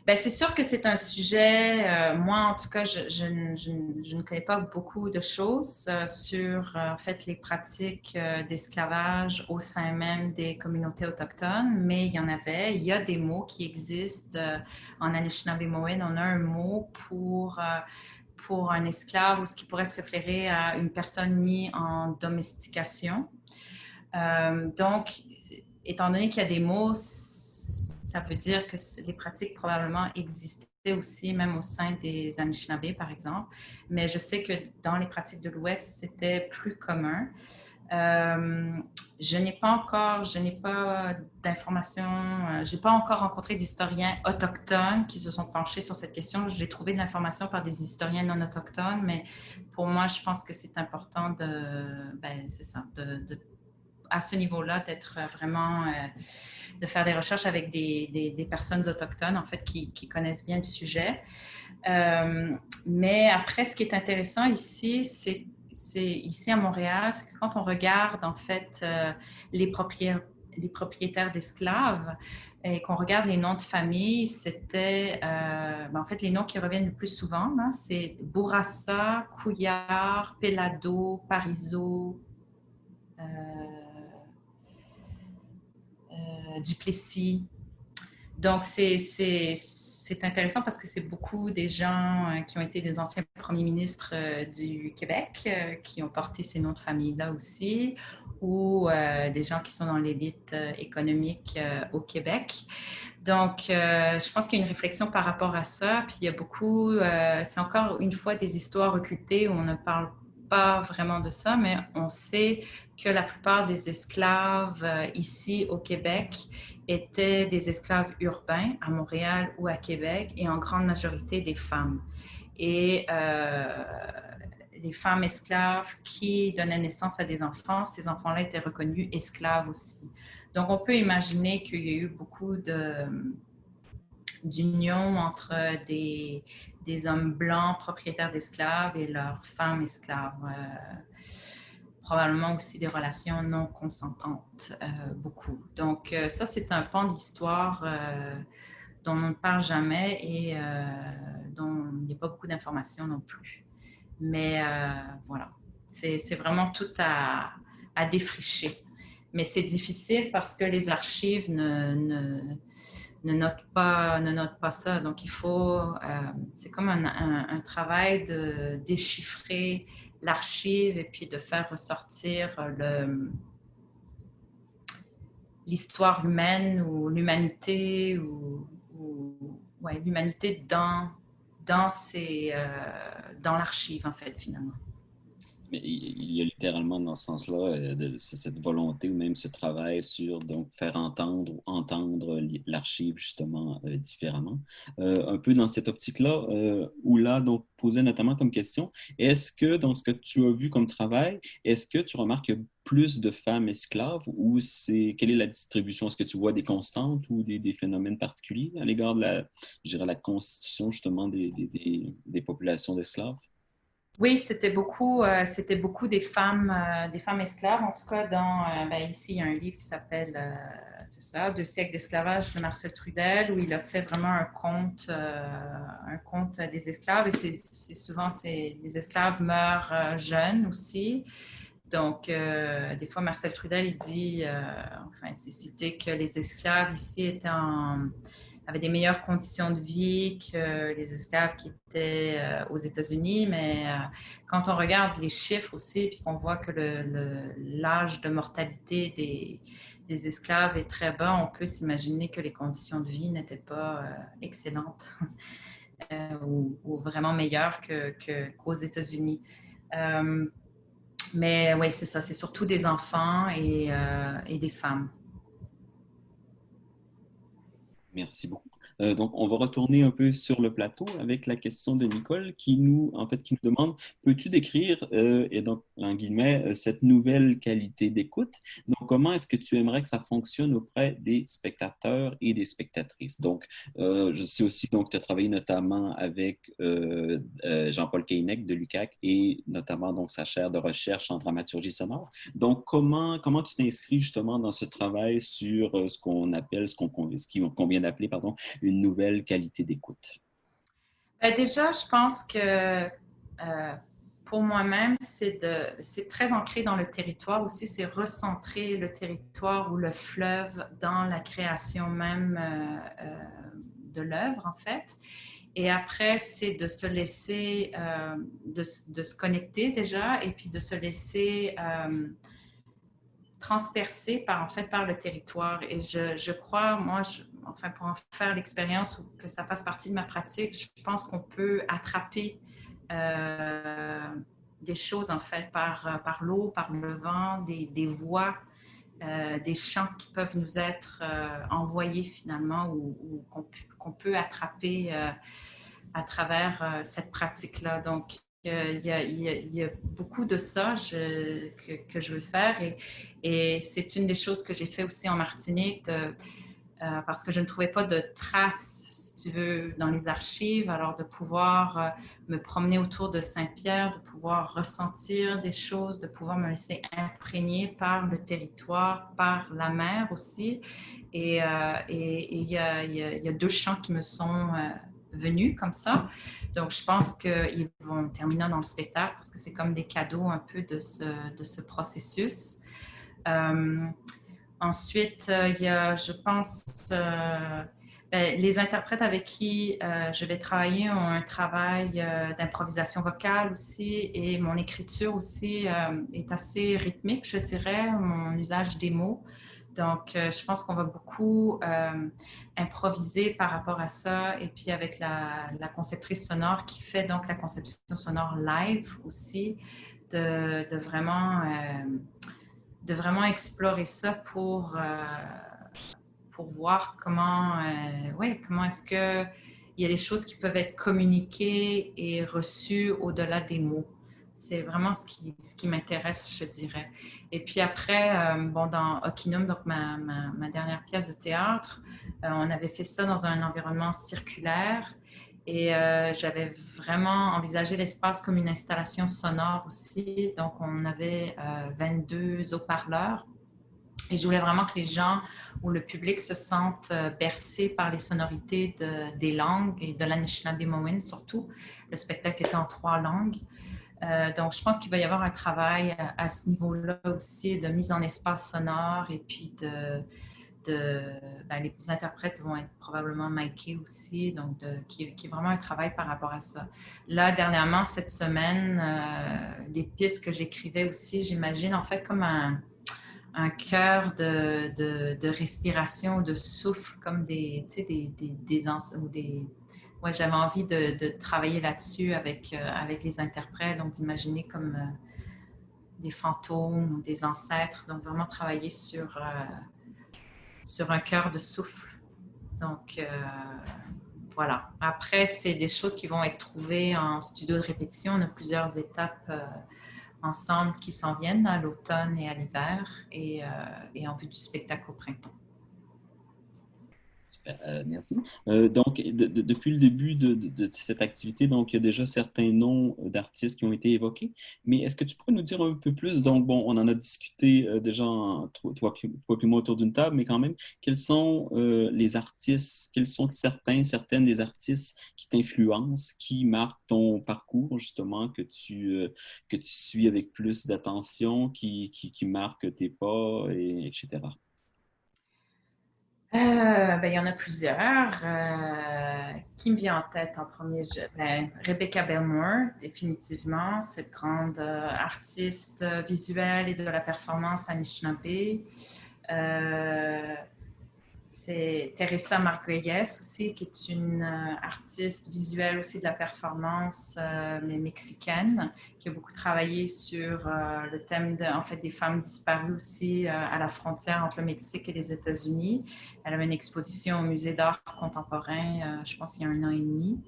ben, c'est sûr que c'est un sujet, moi en tout cas, je ne connais pas beaucoup de choses sur en fait les pratiques d'esclavage au sein même des communautés autochtones, mais il y en avait. Il y a des mots qui existent en Anishinaabe-Mowen. On a un mot pour un esclave ou ce qui pourrait se référer à une personne mise en domestication. Donc, étant donné qu'il y a des mots, ça veut dire que les pratiques probablement existaient aussi, même au sein des Anishinaabe, par exemple. Mais je sais que dans les pratiques de l'Ouest, c'était plus commun. Je n'ai pas d'informations, j'ai pas encore rencontré d'historiens autochtones qui se sont penchés sur cette question. J'ai trouvé de l'information par des historiens non autochtones, mais pour moi, je pense que c'est important c'est ça, à ce niveau-là, d'être vraiment, de faire des recherches avec des personnes autochtones, en fait, qui connaissent bien le sujet. Mais après, ce qui est intéressant ici, c'est ici à Montréal, c'est que quand on regarde, en fait, les propriétaires d'esclaves et qu'on regarde les noms de famille, c'était, en fait, les noms qui reviennent le plus souvent, hein, c'est Bourassa, Couillard, Pelado, Parizeau, Duplessis. Donc, c'est intéressant parce que c'est beaucoup des gens qui ont été des anciens premiers ministres du Québec, qui ont porté ces noms de famille-là aussi, ou des gens qui sont dans l'élite économique au Québec. Donc, je pense qu'il y a une réflexion par rapport à ça. Puis, il y a beaucoup, c'est encore une fois des histoires occultées où on ne parle pas vraiment de ça, mais on sait que la plupart des esclaves ici au Québec étaient des esclaves urbains à Montréal ou à Québec et en grande majorité des femmes. Et les femmes esclaves qui donnaient naissance à des enfants, ces enfants-là étaient reconnus esclaves aussi. Donc, on peut imaginer qu'il y a eu beaucoup d'union entre des hommes blancs propriétaires d'esclaves et leurs femmes esclaves. Probablement aussi des relations non consentantes, beaucoup. Donc, ça, c'est un pan de l'histoire dont on ne parle jamais et dont il n'y a pas beaucoup d'informations non plus. Mais voilà, c'est vraiment tout à défricher. Mais c'est difficile parce que les archives ne notent pas ça. Donc, il faut, c'est comme un travail de déchiffrer l'archive et puis de faire ressortir l'histoire humaine ou l'humanité ouais, l'humanité dans l'archive, en fait, finalement. Mais il y a littéralement dans ce sens-là cette volonté ou même ce travail sur donc faire entendre ou entendre l'archive justement différemment. Un peu dans cette optique-là, où là donc posait notamment comme question, est-ce que dans ce que tu as vu comme travail, est-ce que tu remarques qu'il y a plus de femmes esclaves ou quelle est la distribution? Est-ce que tu vois des constantes ou des phénomènes particuliers à l'égard de je dirais, la constitution justement des populations d'esclaves? Oui, c'était beaucoup des femmes esclaves. En tout cas, ici, il y a un livre qui s'appelle, c'est ça, Deux siècles d'esclavage de Marcel Trudel, où il a fait vraiment un conte des esclaves. Et c'est souvent, les esclaves meurent jeunes aussi. Donc, des fois, Marcel Trudel, il dit, enfin, c'est cité que les esclaves ici avaient des meilleures conditions de vie que les esclaves qui étaient aux États-Unis. Mais quand on regarde les chiffres aussi, puis qu'on voit que l'âge de mortalité des esclaves est très bas, on peut s'imaginer que les conditions de vie n'étaient pas excellentes ou vraiment meilleures qu'aux États-Unis. Mais oui, c'est ça, c'est surtout des enfants et des femmes. Merci beaucoup. Donc, on va retourner un peu sur le plateau avec la question de Nicole qui nous demande, peux-tu décrire, et donc, en guillemets, cette nouvelle qualité d'écoute? Donc, comment est-ce que tu aimerais que ça fonctionne auprès des spectateurs et des spectatrices? Donc, je sais aussi donc, tu as travaillé notamment avec Jean-Paul Keinec de l'UQAC et notamment donc sa chaire de recherche en dramaturgie sonore. Donc, comment tu t'inscris justement dans ce travail sur ce qu'on appelle, qu'on vient d'appeler, pardon, une nouvelle qualité d'écoute? Déjà, je pense que pour moi-même, c'est très ancré dans le territoire aussi, c'est recentrer le territoire ou le fleuve dans la création même de l'œuvre, en fait. Et après, c'est de se laisser, de se connecter déjà, et puis de se laisser transpercé en fait, par le territoire. Et je crois, enfin, pour en faire l'expérience ou que ça fasse partie de ma pratique, je pense qu'on peut attraper euh, des choses, en fait, par l'eau, par le vent, des voix, des chants qui peuvent nous être envoyés finalement ou qu'on peut attraper à travers cette pratique-là. Donc, il y a beaucoup de ça que je veux faire et c'est une des choses que j'ai fait aussi en Martinique parce que je ne trouvais pas de traces, si tu veux, dans les archives. Alors, de pouvoir me promener autour de Saint-Pierre, de pouvoir ressentir des choses, de pouvoir me laisser imprégner par le territoire, par la mer aussi. Il y a deux chants qui me sont venus comme ça. Donc, je pense qu'ils vont terminer dans le spectacle parce que c'est comme des cadeaux un peu de ce processus. Euh, Ensuite, il y a, je pense, les interprètes avec qui je vais travailler ont un travail d'improvisation vocale aussi et mon écriture aussi est assez rythmique, je dirais, mon usage des mots. Donc, je pense qu'on va beaucoup improviser par rapport à ça. Et puis, avec la conceptrice sonore qui fait donc la conception sonore live aussi, de vraiment explorer ça pour voir comment est-ce que il y a des choses qui peuvent être communiquées et reçues au-delà des mots. C'est vraiment ce qui m'intéresse, je dirais. Et puis après, dans Okinum, donc ma dernière pièce de théâtre, on avait fait ça dans un environnement circulaire et j'avais vraiment envisagé l'espace comme une installation sonore aussi. Donc, on avait 22 haut-parleurs et je voulais vraiment que les gens ou le public se sentent bercés par les sonorités des langues et de l'Anishinaabe surtout. Le spectacle était en 3 langues. Donc, je pense qu'il va y avoir un travail ce niveau-là aussi de mise en espace sonore et puis les interprètes vont être probablement micés aussi, donc qui est vraiment un travail par rapport à ça. Là, dernièrement, cette semaine, des pistes que j'écrivais aussi, j'imagine en fait comme un chœur de respiration, de souffle, comme Ouais, j'avais envie de travailler là-dessus avec les interprètes, donc d'imaginer comme des fantômes ou des ancêtres, donc vraiment travailler sur un chœur de souffle. Donc, voilà. Après, c'est des choses qui vont être trouvées en studio de répétition. On a plusieurs étapes ensemble qui s'en viennent à l'automne et à l'hiver et en vue du spectacle au printemps. Merci. Donc, depuis le début de cette activité, donc, il y a déjà certains noms d'artistes qui ont été évoqués, mais est-ce que tu pourrais nous dire un peu plus? Donc, bon, on en a discuté déjà, toi puis moi autour d'une table, mais quand même, quels sont les artistes, quels sont certaines des artistes qui t'influencent, qui marquent ton parcours, justement, que tu suis avec plus d'attention, qui marquent tes pas, etc. Ben, il y en a plusieurs. Qui me vient en tête en premier? Ben, Rebecca Belmore, définitivement, cette grande artiste visuelle et de la performance Anishinaabe. Euh, C'est Teresa Margolles aussi, qui est une artiste visuelle aussi de la performance, mais mexicaine, qui a beaucoup travaillé sur le thème en fait, des femmes disparues aussi à la frontière entre le Mexique et les États-Unis. Elle avait une exposition au Musée d'art contemporain, je pense, il y a 1 an et demi.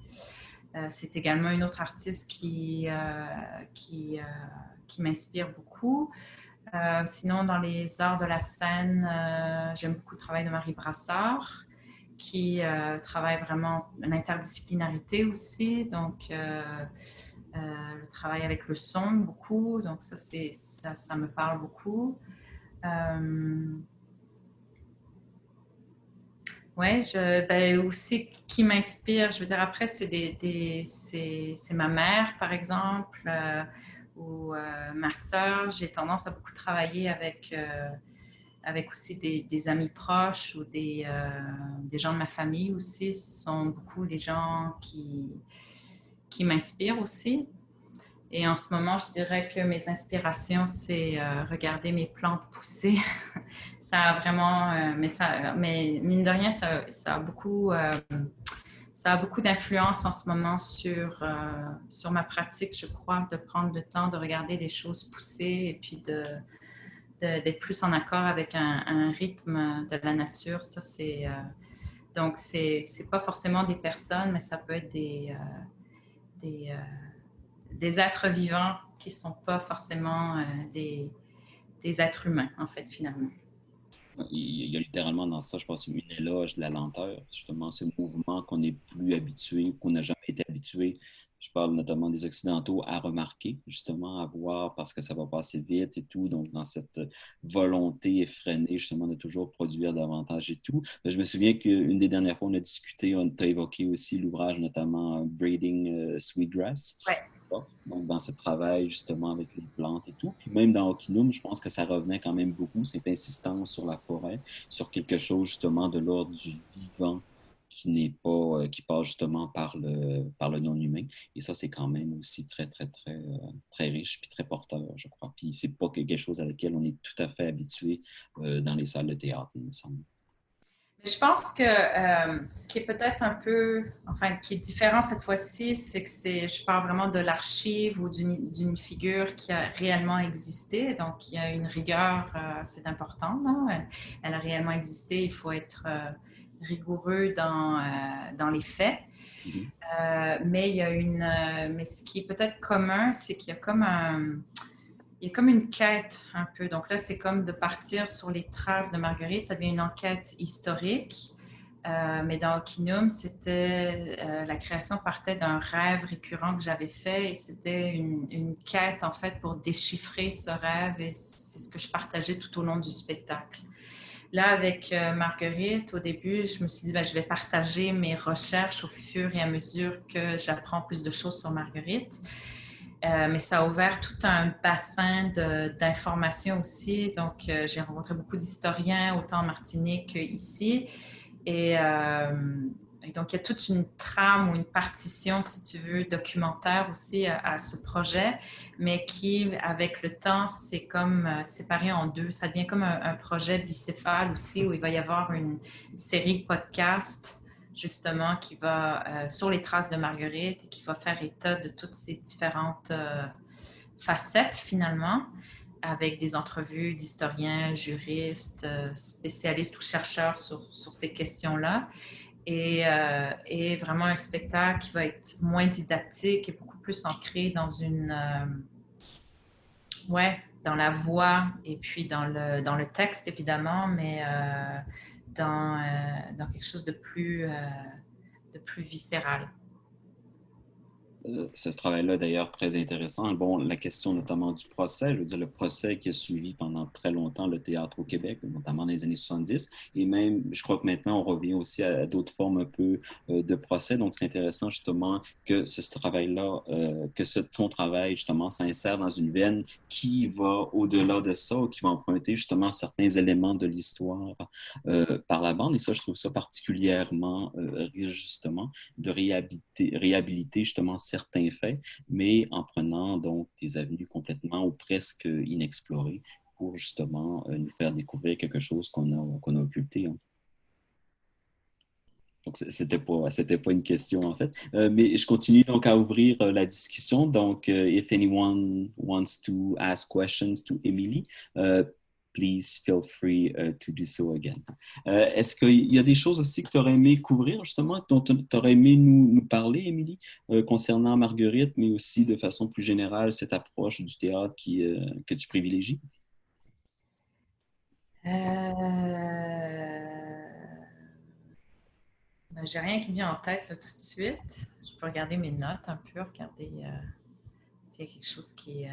C'est également une autre artiste qui, qui m'inspire beaucoup. Sinon, dans les arts de la scène, j'aime beaucoup le travail de Marie Brassard, qui travaille vraiment l'interdisciplinarité aussi. Donc, le travail avec le son beaucoup. Donc, ça me parle beaucoup. Ouais, ben aussi qui m'inspire, je veux dire, après, c'est ma mère, par exemple, ou ma sœur. J'ai tendance à beaucoup travailler avec aussi des amis proches ou des gens de ma famille aussi. Ce sont beaucoup des gens qui m'inspirent aussi. Et en ce moment, je dirais que mes inspirations, c'est regarder mes plantes pousser. Ça a vraiment, mais mine de rien, ça a beaucoup d'influence en ce moment sur ma pratique, je crois, de prendre le temps de regarder les choses pousser et puis d'être plus en accord avec un rythme de la nature. Ça, donc, c'est pas forcément des personnes, mais ça peut être des, des êtres vivants qui sont pas forcément des êtres humains, en fait, finalement. Il y a littéralement dans ça, je pense, une éloge de la lenteur, justement, ce mouvement qu'on n'est plus habitué, qu'on n'a jamais été habitué. Je parle notamment des Occidentaux à remarquer, justement, à voir parce que ça va passer vite et tout. Donc, dans cette volonté effrénée, justement, de toujours produire davantage et tout. Je me souviens qu'une des dernières fois, on a discuté, on a évoqué aussi l'ouvrage, notamment Breeding Sweetgrass. Ouais. Donc, dans ce travail justement avec les plantes et tout. Puis même dans Okinum, je pense que ça revenait quand même beaucoup, cette insistance sur la forêt, sur quelque chose justement de l'ordre du vivant qui n'est pas, qui passe justement par le non-humain. Et ça, c'est quand même aussi très riche puis très porteur, je crois. Puis c'est pas quelque chose à laquelle on est tout à fait habitué dans les salles de théâtre, il me semble. Je pense que ce qui est peut-être un peu, enfin, qui est différent cette fois-ci, c'est que je parle vraiment de l'archive ou d'une figure qui a réellement existé. Donc, il y a une rigueur, c'est important, non? Elle a réellement existé. Il faut être rigoureux dans les faits. Mm-hmm. Mais mais ce qui est peut-être commun, c'est qu'il y a il y a comme une quête un peu. Donc là, c'est comme de partir sur les traces de Marguerite. Ça devient une enquête historique. Mais dans Okinum, la création partait d'un rêve récurrent que j'avais fait et c'était une quête en fait pour déchiffrer ce rêve et c'est ce que je partageais tout au long du spectacle. Là, avec Marguerite, au début, je me suis dit, ben, je vais partager mes recherches au fur et à mesure que j'apprends plus de choses sur Marguerite. Mais ça a ouvert tout un bassin d'informations aussi. Donc, j'ai rencontré beaucoup d'historiens, autant en Martinique qu'ici. Et donc, il y a toute une trame ou une partition, si tu veux, documentaire aussi à ce projet, mais qui, avec le temps, c'est comme séparé en deux. Ça devient comme un projet bicéphale aussi, où il va y avoir une série de podcasts justement, qui va sur les traces de Marguerite et qui va faire état de toutes ces différentes facettes finalement, avec des entrevues d'historiens, juristes, spécialistes ou chercheurs sur ces questions-là. Et vraiment un spectacle qui va être moins didactique et beaucoup plus ancré dans ouais, dans la voix et puis dans le texte évidemment, mais dans quelque chose de plus viscéral. Ce travail-là, d'ailleurs, très intéressant. Bon, la question notamment du procès, je veux dire, le procès qui a suivi pendant très longtemps le théâtre au Québec, notamment dans les années 70, et même, je crois que maintenant, on revient aussi à d'autres formes un peu de procès. Donc, c'est intéressant, justement, que ce travail-là, ton travail, justement, s'insère dans une veine qui va au-delà de ça, ou qui va emprunter, justement, certains éléments de l'histoire par la bande. Et ça, je trouve ça particulièrement riche, justement, de réhabiliter justement certains faits, mais en prenant donc des avenues complètement ou presque inexplorées pour justement nous faire découvrir quelque chose qu'on a occulté. Hein. Donc, c'était pas une question en fait. Mais je continue donc à ouvrir la discussion. Donc, if anyone wants to ask questions to Emily, please feel free to do so again. Est-ce qu'il y a des choses aussi que tu aurais aimé couvrir, justement, dont tu aurais aimé nous parler, Émilie, concernant Marguerite, mais aussi de façon plus générale, cette approche du théâtre que tu privilégies? Ben, j'ai rien qui me vient en tête là, tout de suite. Je peux regarder mes notes un peu, regarder s'il y a quelque chose qui...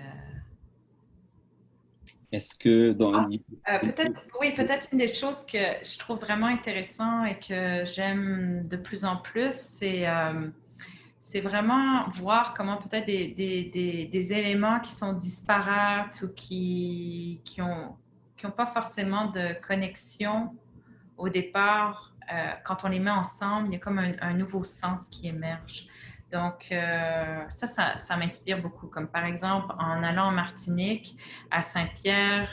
Est-ce que dans... peut-être, oui, peut-être une des choses que je trouve vraiment intéressant et que j'aime de plus en plus, c'est vraiment voir comment peut-être des éléments qui sont disparates ou qui ont pas forcément de connexion au départ, quand on les met ensemble, il y a comme un nouveau sens qui émerge. Donc, ça m'inspire beaucoup. Comme par exemple, en allant en Martinique, à Saint-Pierre,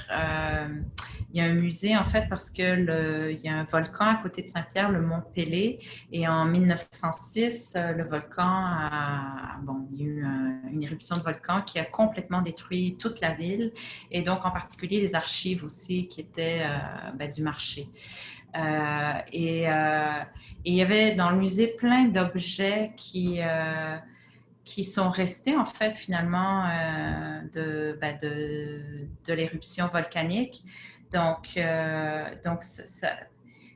il y a un musée, en fait, parce que il y a un volcan à côté de Saint-Pierre, le mont Pelée. Et en 1906, le volcan il y a eu une éruption de volcan qui a complètement détruit toute la ville. Et donc, en particulier, les archives aussi qui étaient du marché. Et il y avait dans le musée plein d'objets qui sont restés en fait finalement de l'éruption volcanique. Donc il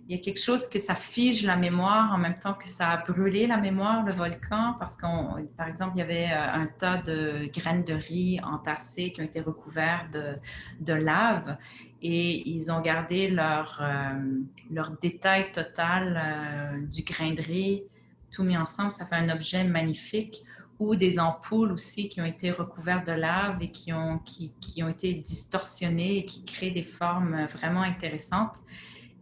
y a quelque chose que ça fige la mémoire en même temps que ça a brûlé la mémoire, le volcan, parce par exemple, il y avait un tas de graines de riz entassées qui ont été recouvertes de lave et ils ont gardé leur détail total du grain de riz, tout mis ensemble. Ça fait un objet magnifique. Ou des ampoules aussi qui ont été recouvertes de lave et qui ont été distorsionnées et qui créent des formes vraiment intéressantes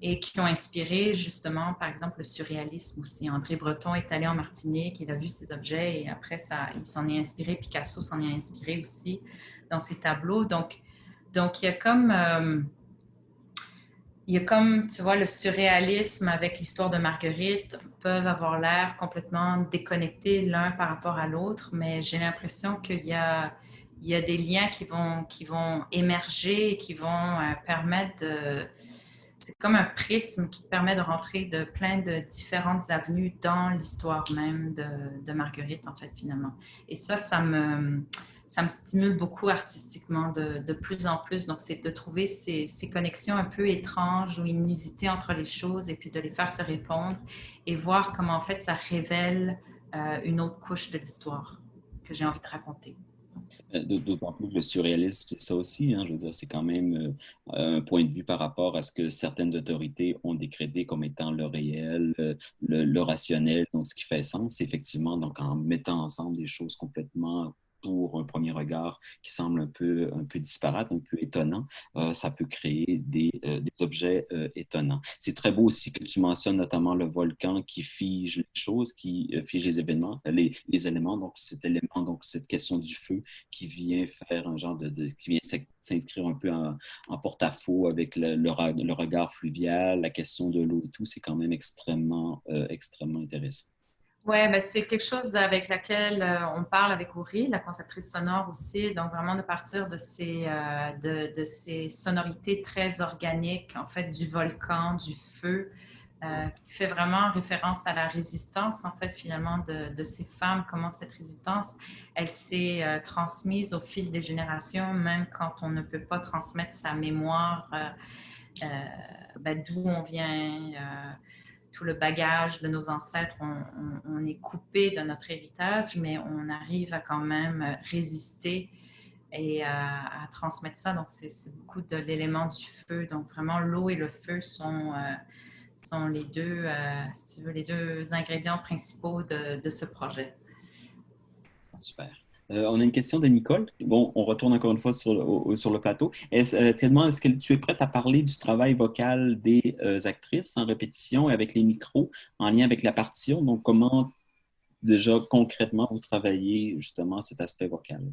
et qui ont inspiré justement, par exemple, le surréalisme aussi. André Breton est allé en Martinique, il a vu ces objets et après, il s'en est inspiré. Picasso s'en est inspiré aussi dans ses tableaux. Donc il y a comme, tu vois, le surréalisme avec l'histoire de Marguerite peuvent avoir l'air complètement déconnectés l'un par rapport à l'autre, mais j'ai l'impression qu'il y a des liens qui vont émerger et qui vont permettre de... C'est comme un prisme qui te permet de rentrer de plein de différentes avenues dans l'histoire même de Marguerite, en fait, finalement. Et ça me stimule beaucoup artistiquement de plus en plus. Donc, c'est de trouver ces connexions un peu étranges ou inusitées entre les choses et puis de les faire se répondre et voir comment, en fait, ça révèle une autre couche de l'histoire que j'ai envie de raconter. D'autant plus que le surréalisme, c'est ça aussi. Hein, je veux dire, c'est quand même un point de vue par rapport à ce que certaines autorités ont décrété comme étant le réel, le rationnel, donc ce qui fait sens, effectivement, donc en mettant ensemble des choses complètement pour un premier regard qui semble un peu disparate, un peu étonnant, ça peut créer des objets étonnants. C'est très beau aussi que tu mentionnes notamment le volcan qui fige les choses, qui fige les événements, les éléments, donc cet élément, donc cette question du feu qui vient faire un genre qui vient s'inscrire un peu en porte-à-faux avec le regard fluvial, la question de l'eau et tout, c'est quand même extrêmement intéressant. Oui, ben c'est quelque chose avec laquelle on parle avec Uri, la conceptrice sonore aussi, donc vraiment de partir de ces sonorités très organiques, en fait, du volcan, du feu, qui fait vraiment référence à la résistance, en fait, finalement, de ces femmes, comment cette résistance, elle s'est transmise au fil des générations, même quand on ne peut pas transmettre sa mémoire d'où on vient, tout le bagage de nos ancêtres, on est coupé de notre héritage, mais on arrive à quand même résister et à transmettre ça. Donc, c'est beaucoup de l'élément du feu. Donc, vraiment, l'eau et le feu sont les deux, si tu veux, les deux ingrédients principaux de ce projet. Super. On a une question de Nicole. Bon, on retourne encore une fois sur le plateau. Est-ce que tu es prête à parler du travail vocal des actrices en répétition et avec les micros en lien avec la partition? Donc, comment déjà concrètement vous travaillez justement cet aspect vocal?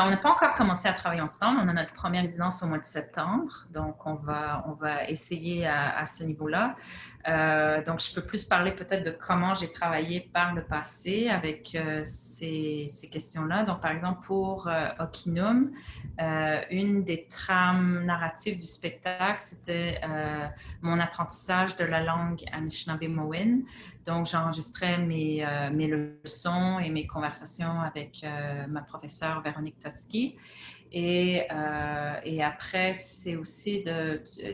On n'a pas encore commencé à travailler ensemble. On a notre première résidence au mois de septembre. Donc, on va essayer à ce niveau-là. Donc, je peux plus parler peut-être de comment j'ai travaillé par le passé avec ces questions-là. Donc, par exemple, pour Okinum, une des trames narratives du spectacle, c'était mon apprentissage de la langue Anishinaabe-Mowin. Donc, j'enregistrais mes leçons et mes conversations avec ma professeure Véronique Toski. Et après, c'est aussi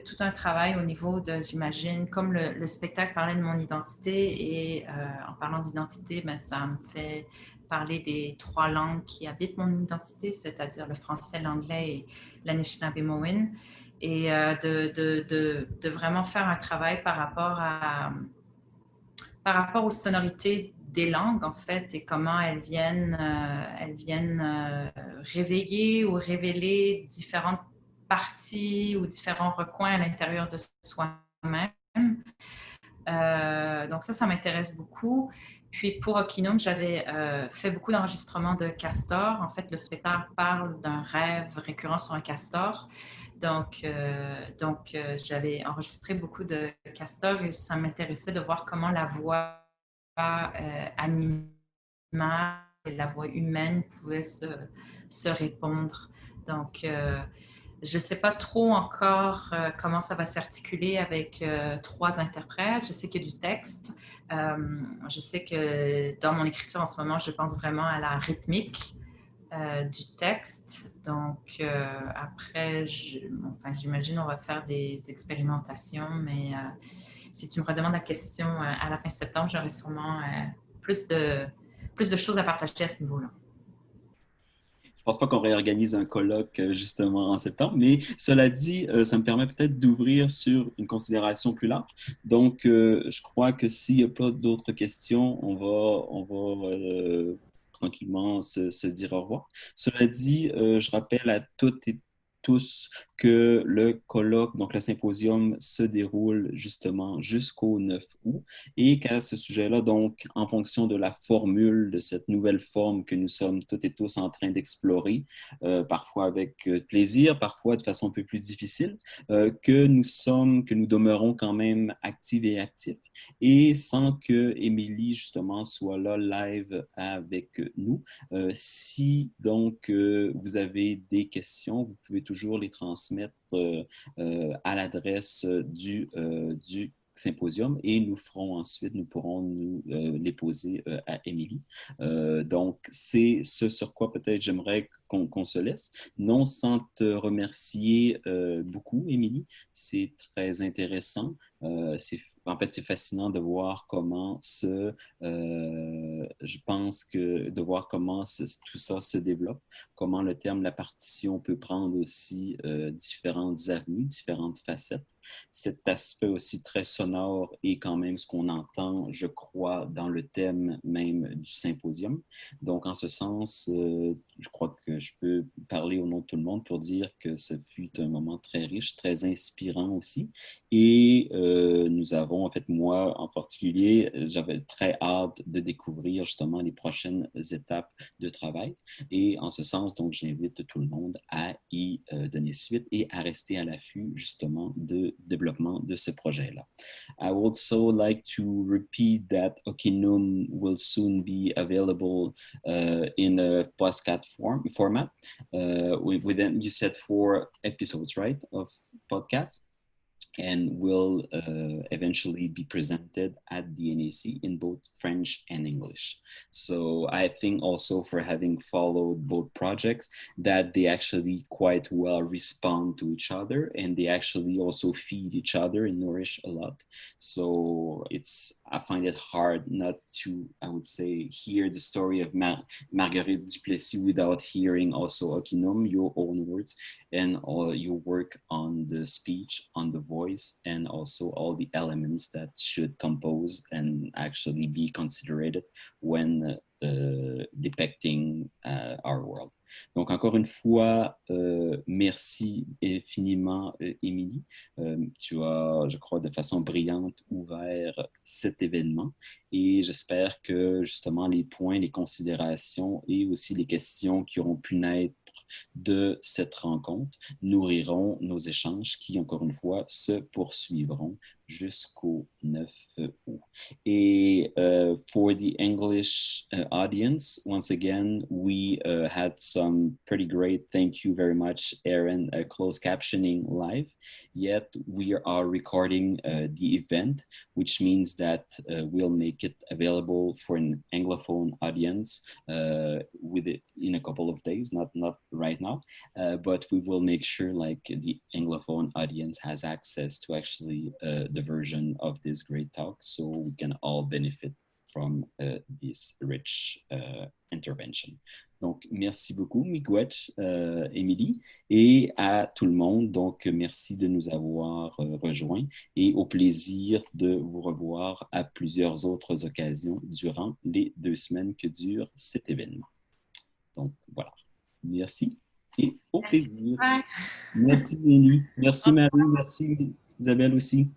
tout un travail au niveau de, j'imagine, comme le spectacle parlait de mon identité et en parlant d'identité, ben, ça me fait parler des 3 langues qui habitent mon identité, c'est-à-dire le français, l'anglais et l'Anishinaabe-Mowin. Et de vraiment faire un travail par rapport aux sonorités des langues, en fait, et comment elles viennent réveiller ou révéler différentes parties ou différents recoins à l'intérieur de soi-même. Donc ça m'intéresse beaucoup. Puis pour Okinum, j'avais fait beaucoup d'enregistrements de castors. En fait, le spectacle parle d'un rêve récurrent sur un castor. Donc j'avais enregistré beaucoup de castors et ça m'intéressait de voir comment la voix animale et la voix humaine pouvaient se répondre. Donc, je ne sais pas trop encore comment ça va s'articuler avec 3 interprètes. Je sais qu'il y a du texte. Je sais que dans mon écriture en ce moment, je pense vraiment à la rythmique du texte. Donc, après, j'imagine on va faire des expérimentations, mais si tu me redemandes la question à la fin septembre, j'aurai sûrement plus de choses à partager à ce niveau-là. Je pense pas qu'on réorganise un colloque justement en septembre, mais cela dit, ça me permet peut-être d'ouvrir sur une considération plus large. Donc, je crois que s'il n'y a pas d'autres questions, on va tranquillement se dire au revoir. Cela dit, je rappelle à toutes et tous que le colloque, donc le symposium, se déroule justement jusqu'au 9 août et qu'à ce sujet-là, donc, en fonction de la formule, de cette nouvelle forme que nous sommes toutes et tous en train d'explorer, parfois avec plaisir, parfois de façon un peu plus difficile, que nous demeurons quand même actifs et actifs et sans que Émilie, justement, soit là live avec nous. Si donc vous avez des questions, vous pouvez toujours les transmettre à l'adresse du symposium et nous pourrons les poser à Émilie. Donc, c'est ce sur quoi peut-être j'aimerais qu'on se laisse. Non sans te remercier beaucoup, Émilie. C'est très intéressant. En fait, c'est fascinant de voir je pense que de voir comment tout ça se développe, comment le terme la partition peut prendre aussi différentes avenues, différentes facettes. Cet aspect aussi très sonore est quand même ce qu'on entend, je crois, dans le thème même du symposium. Donc, en ce sens, je crois que je peux parler au nom de tout le monde pour dire que ce fut un moment très riche, très inspirant aussi. Et nous avons, en fait, moi en particulier, j'avais très hâte de découvrir justement les prochaines étapes de travail. Et en ce sens, donc, j'invite tout le monde à y donner suite et à rester à l'affût justement du développement de ce projet-là. I would also like to repeat that Okinum will soon be available in a podcast format. Within, you said 4 episodes, right, of podcast? and will eventually be presented at the NAC in both French and English. So I think also for having followed both projects that they actually quite well respond to each other, and they actually also feed each other and nourish a lot. So I find it hard not to, I would say, hear the story of Marguerite Duplessis without hearing also Okinum, your own words, and all your work on the speech, on the voice, and also all the elements that should compose and actually be considered when depicting our world. Donc, encore une fois, merci infiniment, Émilie. Tu as, je crois, de façon brillante ouvert cet événement et j'espère que justement les points, les considérations et aussi les questions qui auront pu naître de cette rencontre nourriront nos échanges qui, encore une fois, se poursuivront jusqu'au 9 août. Et for the English audience, once again, we had some pretty great, thank you very much, Aaron, closed captioning live. Yet we are recording the event, which means that we'll make it available for an Anglophone audience in a couple of days, not right now, but we will make sure like the Anglophone audience has access to actually the version of this great talk, so we can all benefit from this rich intervention. Donc, merci beaucoup, Miigwech, Émilie, et à tout le monde. Donc, merci de nous avoir rejoints et au plaisir de vous revoir à plusieurs autres occasions durant les 2 semaines que dure cet événement. Donc, voilà. Merci et au plaisir. Merci, Émilie. Merci, Marie. Merci, Isabelle aussi.